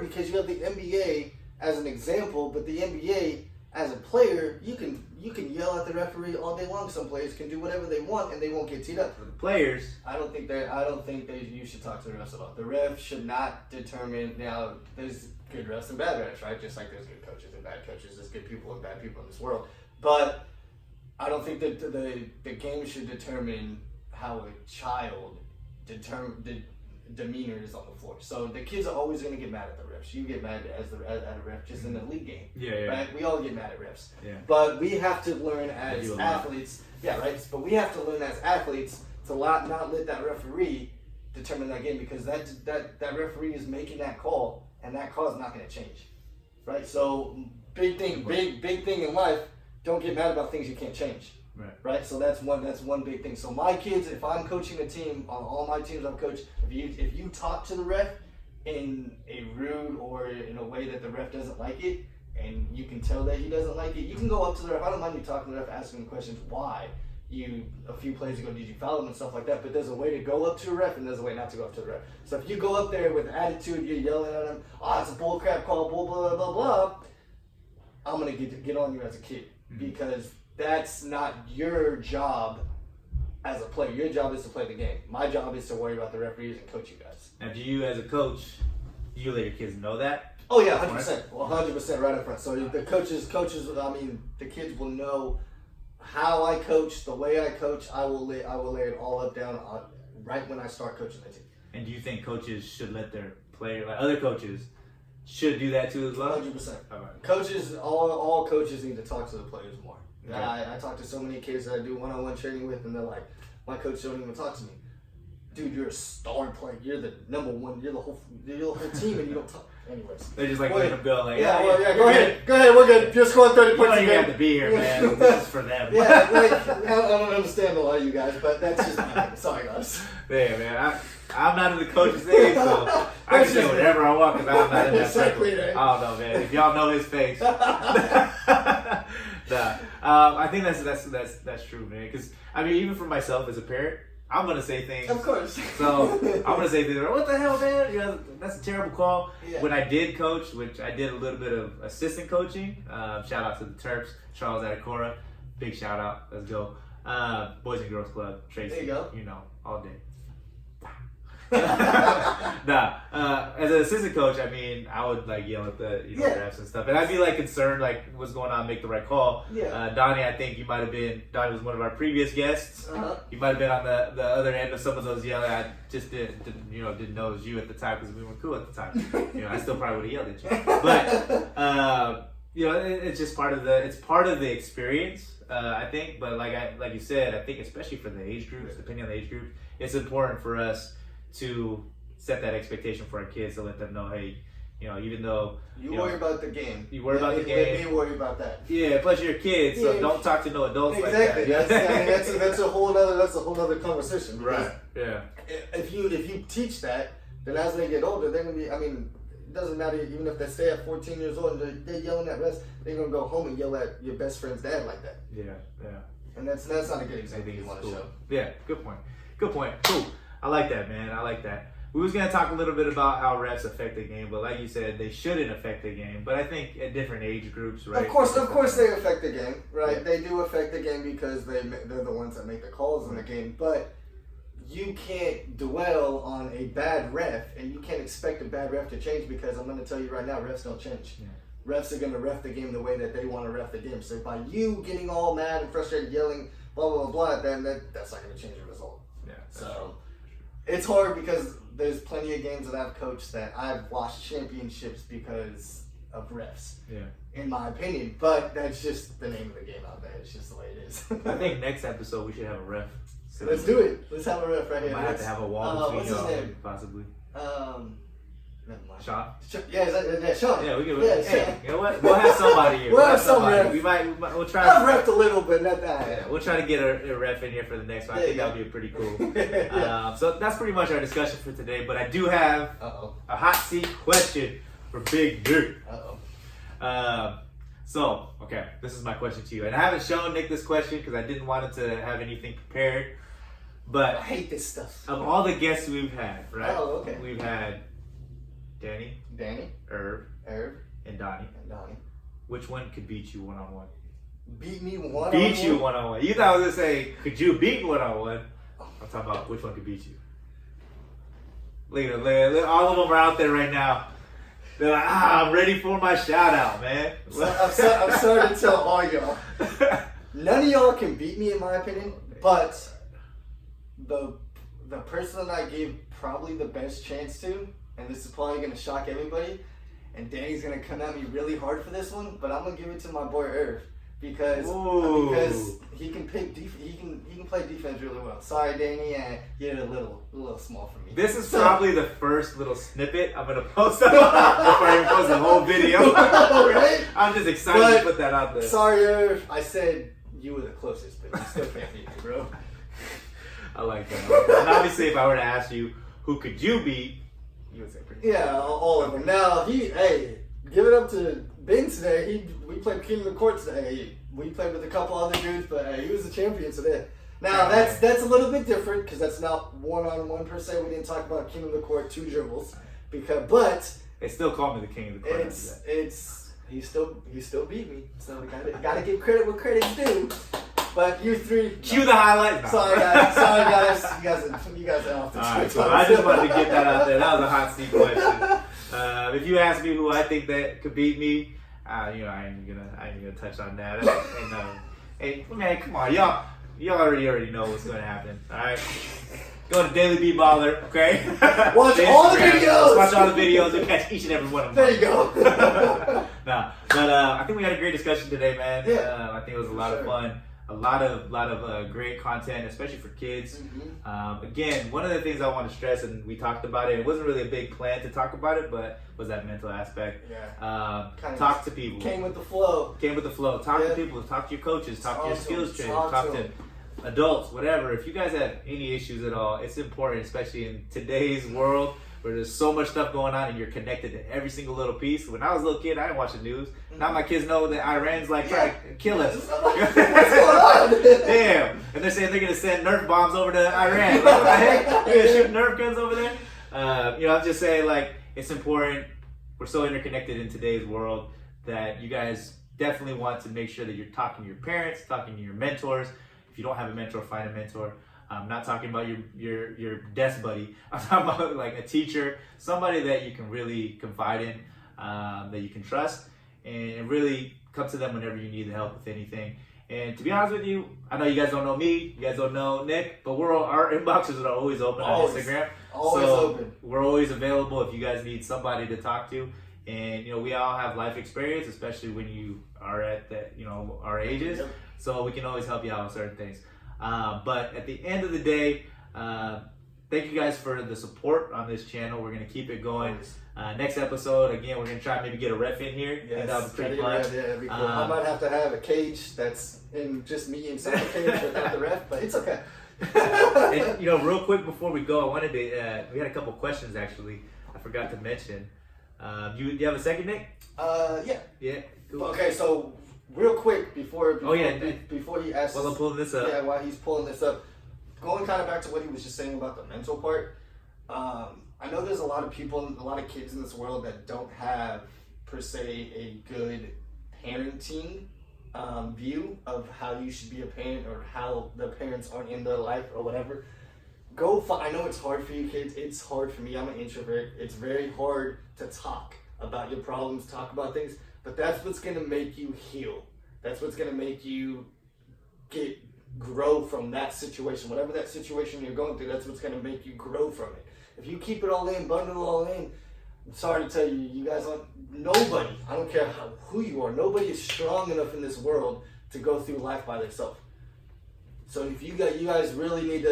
Speaker 2: because you have the NBA as an example, but the NBA as a player, you can yell at the referee all day long. Some players can do whatever they want and they won't get teed up.
Speaker 1: For the players,
Speaker 2: I don't think you should talk to the refs at all. The ref should not determine. Now, there's good refs and bad refs, right? Just like there's good coaches and bad coaches. There's good people and bad people in this world. But I don't think that the game should determine how a child demeanor is on the floor. So the kids are always going to get mad at the refs. You get mad at a ref just in the league game.
Speaker 1: Yeah.
Speaker 2: Right? We all get mad at refs.
Speaker 1: Yeah.
Speaker 2: But we have to learn as athletes. Yeah, right. But we have to learn as athletes to not let that referee determine that game, because that referee is making that call, and that call is not going to change. Right? So big thing in life, don't get mad about things you can't change. Right. So that's one big thing. So my kids, if I'm coaching a team, on all my teams I've coached, if you talk to the ref in a rude or in a way that the ref doesn't like it, and you can tell that he doesn't like it, you can go up to the ref. I don't mind you talking to the ref, asking him questions why a few plays ago did you foul him and stuff like that. But there's a way to go up to a ref and there's a way not to go up to the ref. So if you go up there with attitude, you're yelling at him, it's a bull crap call, blah blah blah blah, I'm gonna get on you as a kid, because that's not your job as a player. Your job is to play the game. My job is to worry about the referees and coach you guys.
Speaker 1: Now, do you, as a coach, you let your kids know that?
Speaker 2: Oh yeah, 100%. Well, 100% right up front. So the coaches. I mean, the kids will know how I coach, the way I coach. I will lay it all up down right when I start coaching the team.
Speaker 1: And do you think coaches should let their player, like other coaches, should do that too as well?
Speaker 2: 100%. Coaches, all coaches need to talk to the players more.
Speaker 1: Okay.
Speaker 2: I talk to so many kids that I do one-on-one training with, and they're like, my coach don't even talk to me. Dude, you're a star player. You're the number one. You're the whole team, and you don't talk. Anyways,
Speaker 1: they just like let them go. Like,
Speaker 2: go ahead. We're good. You're scoring 30 points.
Speaker 1: You don't even have to be here, man. This is for them.
Speaker 2: Yeah, like I don't understand a lot of you guys, but that's just me. Sorry, guys.
Speaker 1: Yeah, man. I'm not in the coach's thing, so I can say whatever I want because I'm not in that circle. I don't know, man. If y'all know his face. I think that's true, man. Because I mean, even for myself as a parent, I'm gonna say things.
Speaker 2: Of course.
Speaker 1: So I'm gonna say things like, "What the hell, man? That's a terrible call."
Speaker 2: Yeah.
Speaker 1: When I did coach, which I did a little bit of assistant coaching. Shout out to the Terps, Charles Atacora. Big shout out. Let's go. Boys and Girls Club. Tracy.
Speaker 2: There you go.
Speaker 1: All day. As an assistant coach, I mean, I would like yell at the refs and stuff, and I'd be like concerned, like what's going on, make the right call. Donnie, I think you might have been. Donnie was one of our previous guests. You might have been on the other end of some of those yelling. I just didn't know it was you at the time because we were cool at the time. I still probably would have yelled at you, but it's just part of the experience. I think, but like you said, I think especially for the age groups, depending on the age group, it's important for us to set that expectation for our kids to let them know, hey, even though
Speaker 2: you worry about the game,
Speaker 1: about the game.
Speaker 2: Let me worry about that.
Speaker 1: Yeah, plus you're kids, so don't talk to no adults
Speaker 2: exactly.
Speaker 1: like that.
Speaker 2: Exactly. That's a whole other conversation.
Speaker 1: Right. Yeah.
Speaker 2: If you teach that, then as they get older, they're gonna be. I mean, it doesn't matter even if they stay at 14 years old and they're yelling at refs, they're gonna go home and yell at your best friend's dad like that.
Speaker 1: Yeah.
Speaker 2: And that's not a good example you want to show.
Speaker 1: Yeah. Good point. Cool. I like that, man. I like that. We was going to talk a little bit about how refs affect the game, but like you said, they shouldn't affect the game. But I think at different age groups, right?
Speaker 2: Of course they affect the game, right? Yeah. They do affect the game because they're the ones that make the calls in the game. But you can't dwell on a bad ref, and you can't expect a bad ref to change, because I'm going to tell you right now, refs don't change. Yeah. Refs are going to ref the game the way that they want to ref the game. So by you getting all mad and frustrated, yelling, blah, blah, blah, blah, then that's not going to change the result.
Speaker 1: Yeah.
Speaker 2: So it's hard because there's plenty of games that I've coached that I've lost championships because of refs.
Speaker 1: Yeah.
Speaker 2: In my opinion, but that's just the name of the game out there. It's just the way it is.
Speaker 1: I think next episode we should have a ref.
Speaker 2: Let's do it. Let's have a ref right here.
Speaker 1: Might have to have a wall between y'all, possibly.
Speaker 2: Never mind.
Speaker 1: Sean?
Speaker 2: Yeah, Sean.
Speaker 1: Yeah, we can.
Speaker 2: Yeah,
Speaker 1: hey, you know what? We'll have somebody here.
Speaker 2: We'll have somebody.
Speaker 1: We'll try.
Speaker 2: I've repped a little, but not that.
Speaker 1: Yeah, we'll try to get a ref in here for the next one. I think that would be pretty cool.
Speaker 2: Yeah.
Speaker 1: So that's pretty much our discussion for today. But I do have a hot seat question for Big Dude. So, okay, this is my question to you. And I haven't shown Nick this question because I didn't want him to have anything prepared. But
Speaker 2: I hate this stuff.
Speaker 1: Of all the guests we've had, right?
Speaker 2: Oh, okay.
Speaker 1: We've had Danny,
Speaker 2: Irv,
Speaker 1: and Donnie. which one could beat you one-on-one?
Speaker 2: Beat me one-on-one?
Speaker 1: Beat you one-on-one. You thought I was going to say, could you beat one-on-one? I'm talking about which one could beat you. Look at all of them are out there right now. They're like, I'm ready for my shout out, man.
Speaker 2: I'm sorry to tell all y'all. None of y'all can beat me in my opinion, but the person that I gave probably the best chance to, and this is probably gonna shock everybody, and Danny's gonna come at me really hard for this one, but I'm gonna give it to my boy Irv because he can he can play defense really well. Sorry, Danny, and you're a little small for me.
Speaker 1: This is probably the first little snippet I'm gonna post up before I even post the whole video.
Speaker 2: Right?
Speaker 1: I'm just excited to put that out there.
Speaker 2: Sorry, Irv. I said you were the closest, but you still can't beat me, bro.
Speaker 1: I like that. And obviously, if I were to ask you who could you beat, you would say pretty.
Speaker 2: Yeah, all of them. Now give it up to Ben today. We played King of the Court today. We played with a couple other dudes, but he was the champion today. Now that's a little bit different because that's not one-on-one per se. We didn't talk about King of the Court 2 dribbles but
Speaker 1: they still call me the King of the Court.
Speaker 2: He still beat me. So gotta give credit where credit's due. But you three,
Speaker 1: cue the highlights.
Speaker 2: Sorry guys. You guys are off the
Speaker 1: All right, so I just wanted to get that out there. That was a hot seat question. If you ask me who I think that could beat me, I ain't gonna touch on that. Hey man, come on, y'all already know what's gonna happen. All right, go to Daily B Baller, okay?
Speaker 2: Watch all the videos.
Speaker 1: Watch all the videos and catch each and every one of them.
Speaker 2: There you go.
Speaker 1: But I think we had a great discussion today, man.
Speaker 2: Yeah.
Speaker 1: I think it was a lot of fun. A lot of great content, especially for kids. Mm-hmm. Again, one of the things I want to stress, and we talked about it, it wasn't really a big plan to talk about it, but was that mental aspect.
Speaker 2: Yeah.
Speaker 1: Talk to people.
Speaker 2: Came with the flow.
Speaker 1: Talk to people. Talk to your coaches. Talk to your skills trainers. Talk to adults, whatever. If you guys have any issues at all, it's important, especially in today's world where there's so much stuff going on and you're connected to every single little piece. When I was a little kid, I didn't watch the news. Now my kids know that Iran's trying to kill us.
Speaker 2: What's going on?
Speaker 1: Damn. And they're saying they're going to send Nerf bombs over to Iran. Like, what the heck? They're going to shoot Nerf guns over there? I'm just saying, it's important. We're so interconnected in today's world that you guys definitely want to make sure that you're talking to your parents, talking to your mentors. If you don't have a mentor, find a mentor. I'm not talking about your desk buddy. I'm talking about a teacher, somebody that you can really confide in, that you can trust, and really come to them whenever you need the help with anything. And to be honest with you, I know you guys don't know me, you guys don't know Nick, but our inboxes are always open on Instagram.
Speaker 2: Always open.
Speaker 1: We're always available if you guys need somebody to talk to. And we all have life experience, especially when you are at our ages. Yep. So we can always help you out with certain things. But at the end of the day, thank you guys for the support on this channel. We're going to keep it going. Next episode, again, we're going to try maybe get a ref in here.
Speaker 2: Yes,
Speaker 1: that'll be pretty fun.
Speaker 2: That'd be cool. I might have to have a cage that's in just me inside the cage without the ref, but it's okay.
Speaker 1: And, real quick before we go, I wanted to, we had a couple questions actually. I forgot to mention. Do you have a second, Nick?
Speaker 2: Yeah.
Speaker 1: Yeah. Cool.
Speaker 2: Okay, so real quick before he asks.
Speaker 1: While I'm pulling this up.
Speaker 2: Yeah, while he's pulling this up, going kind of back to what he was just saying about the mental part. I know there's a lot of people, a lot of kids in this world that don't have per se a good parenting view of how you should be a parent or how the parents aren't in their life or whatever. I know it's hard for you kids. It's hard for me. I'm an introvert. It's very hard to talk about your problems, talk about things. But that's what's going to make you heal. That's what's going to make you grow from that situation. Whatever that situation you're going through, that's what's going to make you grow from it. If you keep it all in, bundle it all in, I'm sorry to tell you, you guys aren't, nobody, I don't care who you are, nobody is strong enough in this world to go through life by themselves. So if you guys really need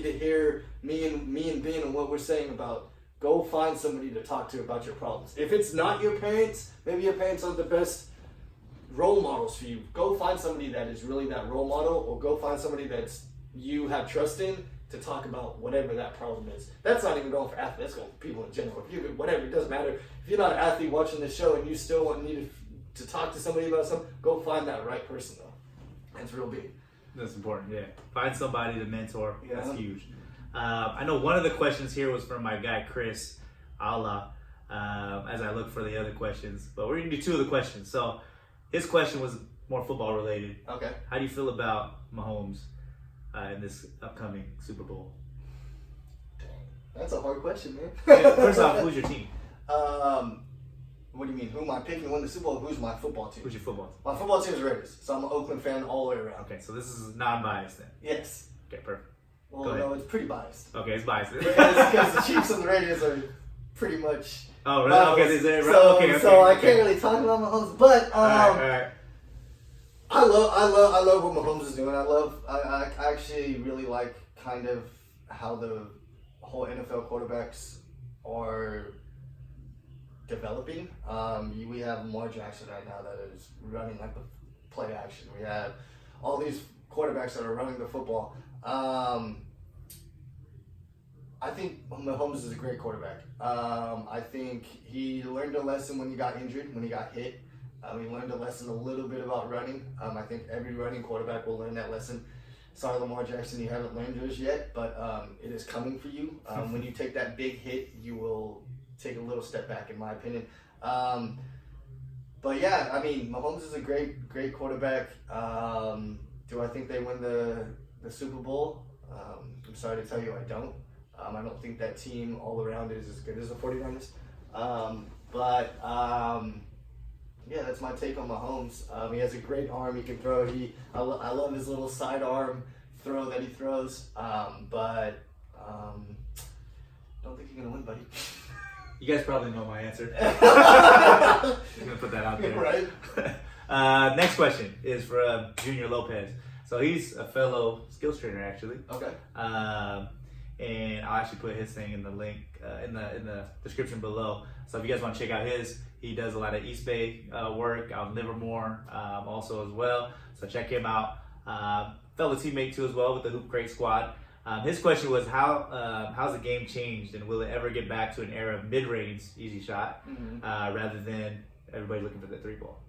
Speaker 2: to hear me and Ben and what we're saying about, go find somebody to talk to about your problems. If it's not your parents, maybe your parents aren't the best role models for you. Go find somebody that is really that role model, or go find somebody that's you have trust in to talk about whatever that problem is. That's not even going for athletes, that's going for people in general. If you whatever, it doesn't matter. If you're not an athlete watching this show and you still need to talk to somebody about something, go find that right person though. That's real big.
Speaker 1: That's important, yeah. Find somebody to mentor.
Speaker 2: Yeah.
Speaker 1: That's huge. I know one of the questions here was from my guy Chris Allah, as I look for the other questions. But we're going to do two of the questions. So his question was more football related.
Speaker 2: Okay.
Speaker 1: How do you feel about Mahomes in this upcoming Super Bowl?
Speaker 2: Dang, that's a hard question, man.
Speaker 1: First off, who's your team?
Speaker 2: What do you mean? Who am I picking to win the Super Bowl? Who's my football team?
Speaker 1: Who's your football team?
Speaker 2: My football team is Raiders, so I'm an Oakland fan all the way around.
Speaker 1: Okay, so this is non-biased then.
Speaker 2: Yes.
Speaker 1: Okay, perfect.
Speaker 2: Well,
Speaker 1: Go ahead.
Speaker 2: no, it's pretty biased.
Speaker 1: Okay, it's biased.
Speaker 2: because the Chiefs and the Raiders are pretty much.
Speaker 1: Oh, really? Okay, is it right?
Speaker 2: So,
Speaker 1: Okay,
Speaker 2: so I can't really talk about Mahomes, but
Speaker 1: all right.
Speaker 2: I love what Mahomes is doing. I actually really like kind of how the whole NFL quarterbacks are developing. We have Lamar Jackson right now that is running like the play action. We have all these quarterbacks that are running the football. I think Mahomes is a great quarterback. I think he learned a lesson when he got injured, when he got hit. He learned a lesson a little bit about running. I think every running quarterback will learn that lesson. Sorry, Lamar Jackson, you haven't learned yours yet, but it is coming for you. When you take that big hit, you will take a little step back, in my opinion. But yeah, I mean, Mahomes is a great quarterback. Do I think they win the Super Bowl? I'm sorry to tell you, I don't. I don't think that team all around is as good as the 49ers. Yeah, that's my take on Mahomes. He has a great arm. He can throw. I love his little sidearm throw that he throws. Don't think you're gonna win, buddy.
Speaker 1: You guys probably know my answer. Just gonna put that out there.
Speaker 2: Right.
Speaker 1: Next question is from Junior Lopez. So he's a fellow skills trainer, actually.
Speaker 2: Okay.
Speaker 1: And I'll actually put his thing in the link in the description below. So if you guys want to check out his, he does a lot of East Bay work out in Livermore also as well. So check him out. Fellow teammate too as well with the Hoop Crate Squad. His question was how's the game changed, and will it ever get back to an era of mid-range easy shot rather than everybody looking for the three ball?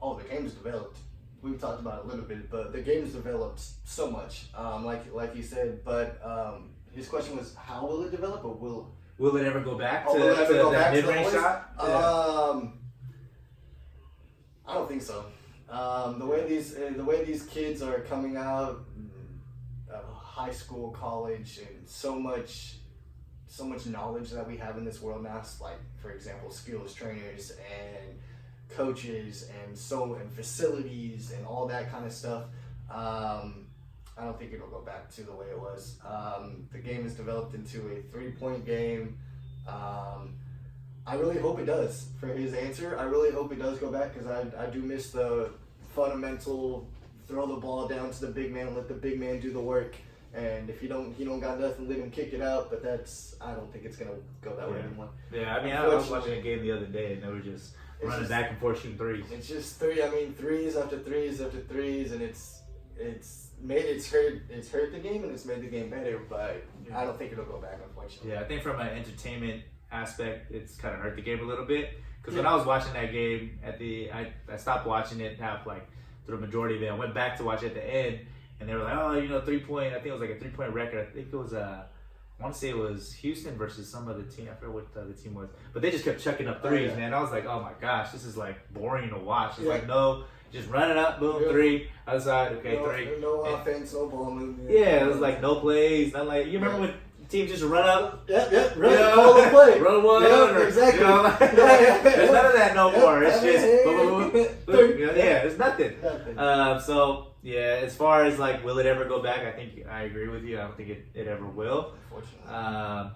Speaker 2: Oh, the game's developed. We've talked about it a little bit, but the game's developed so much. Like you said, but his question was how will it develop, or will
Speaker 1: it ever go back to
Speaker 2: that
Speaker 1: mid-range shot?
Speaker 2: I don't think so. The way these kids are coming out of high school, college, and so much knowledge that we have in this world now, like for example, skills trainers and coaches and facilities and all that kind of stuff. I don't think it'll go back to the way it was. The game has developed into a 3-point game. I really hope it does. For his answer, I really hope it does go back, because I do miss the fundamental throw the ball down to the big man, let the big man do the work. And if he don't got nothing, let him kick it out. But I don't think it's gonna go that way anymore.
Speaker 1: Yeah, I mean, I was watching a game the other day, and they were just running back and forth shooting threes.
Speaker 2: It's just threes after threes after threes, and it's hurt the game, and it's made the game better. But I don't think it'll go back, unfortunately.
Speaker 1: Yeah, I think from an entertainment aspect, it's kind of hurt the game a little bit. Because when I was watching that game I stopped watching it through the majority of it. I went back to watch it at the end, and they were like, 3-point. I think it was like a 3-point record. I think it was I want to say it was Houston versus some other team. I forget what the team was, but they just kept chucking up threes, man. I was like, oh my gosh, this is like boring to watch. It's like, no, just run it up, boom, three, other side, okay, three.
Speaker 2: No offense, no ball movement.
Speaker 1: Yeah, it was like no plays, not like you remember when teams just run up.
Speaker 2: Yep, run, call the play.
Speaker 1: Run one.
Speaker 2: Exactly.
Speaker 1: There's none of that no more. It's just there's nothing. So yeah, as far as will it ever go back? I think I agree with you. I don't think it ever will. Unfortunately.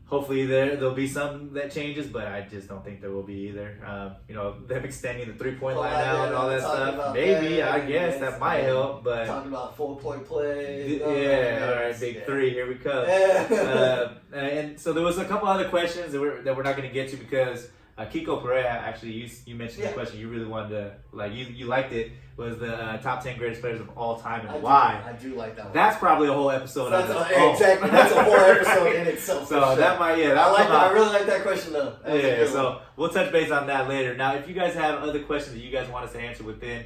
Speaker 1: Hopefully there'll be something that changes, but I just don't think there will be either. Them extending the 3-point line out and all that stuff. Maybe, I guess that might help, but
Speaker 2: talking about 4-point play.
Speaker 1: All right, big three, here we come. And so there was a couple other questions that we're not going to get to because Kiko Perea, actually, you mentioned the question you really wanted to, you liked it, was the top 10 greatest players of all time and why.
Speaker 2: I do like that one.
Speaker 1: That's probably a whole episode.
Speaker 2: Exactly, that's a whole episode in itself.
Speaker 1: So that might,
Speaker 2: I really like that question though.
Speaker 1: So we'll touch base on that later. Now, if you guys have other questions that you guys want us to answer within,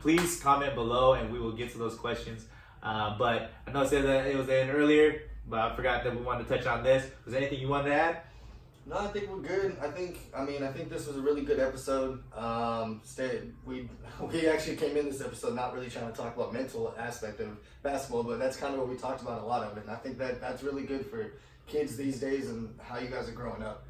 Speaker 1: please comment below and we will get to those questions. But I know I said that it was in earlier, but I forgot that we wanted to touch on this. Was there anything you wanted to add?
Speaker 2: No, I think we're good. I think this was a really good episode. We actually came in this episode not really trying to talk about mental aspect of basketball, but that's kind of what we talked about a lot of it. And I think that's really good for kids these days and how you guys are growing up.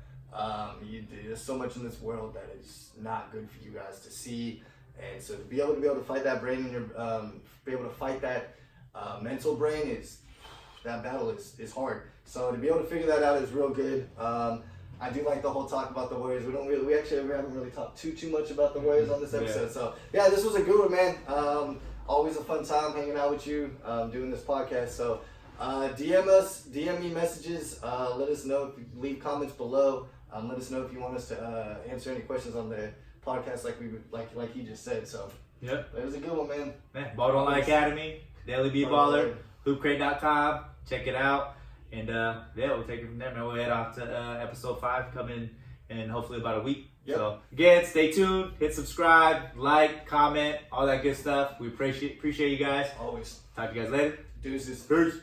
Speaker 2: There's so much in this world that is not good for you guys to see, and so to be able to fight that brain in your be able to fight that mental brain that battle is hard. So to be able to figure that out is real good. I do like the whole talk about the Warriors. We haven't really talked too much about the Warriors on this episode. Yeah. So yeah, this was a good one, man. Always a fun time hanging out with you, doing this podcast. So DM me messages. Let us know, leave comments below. Let us know if you want us to answer any questions on the podcast, like he just said. So
Speaker 1: yeah,
Speaker 2: it was a good one, man.
Speaker 1: Ball Online Academy, Daily B Baller, hoopcrate.com. Check it out. And we'll take it from there, man. We'll head off to episode 5 coming in hopefully about a week. Yep. So again, stay tuned, hit subscribe, like, comment, all that good stuff. We appreciate you guys.
Speaker 2: Always.
Speaker 1: Talk to you guys later.
Speaker 2: Deuces.
Speaker 1: Peace.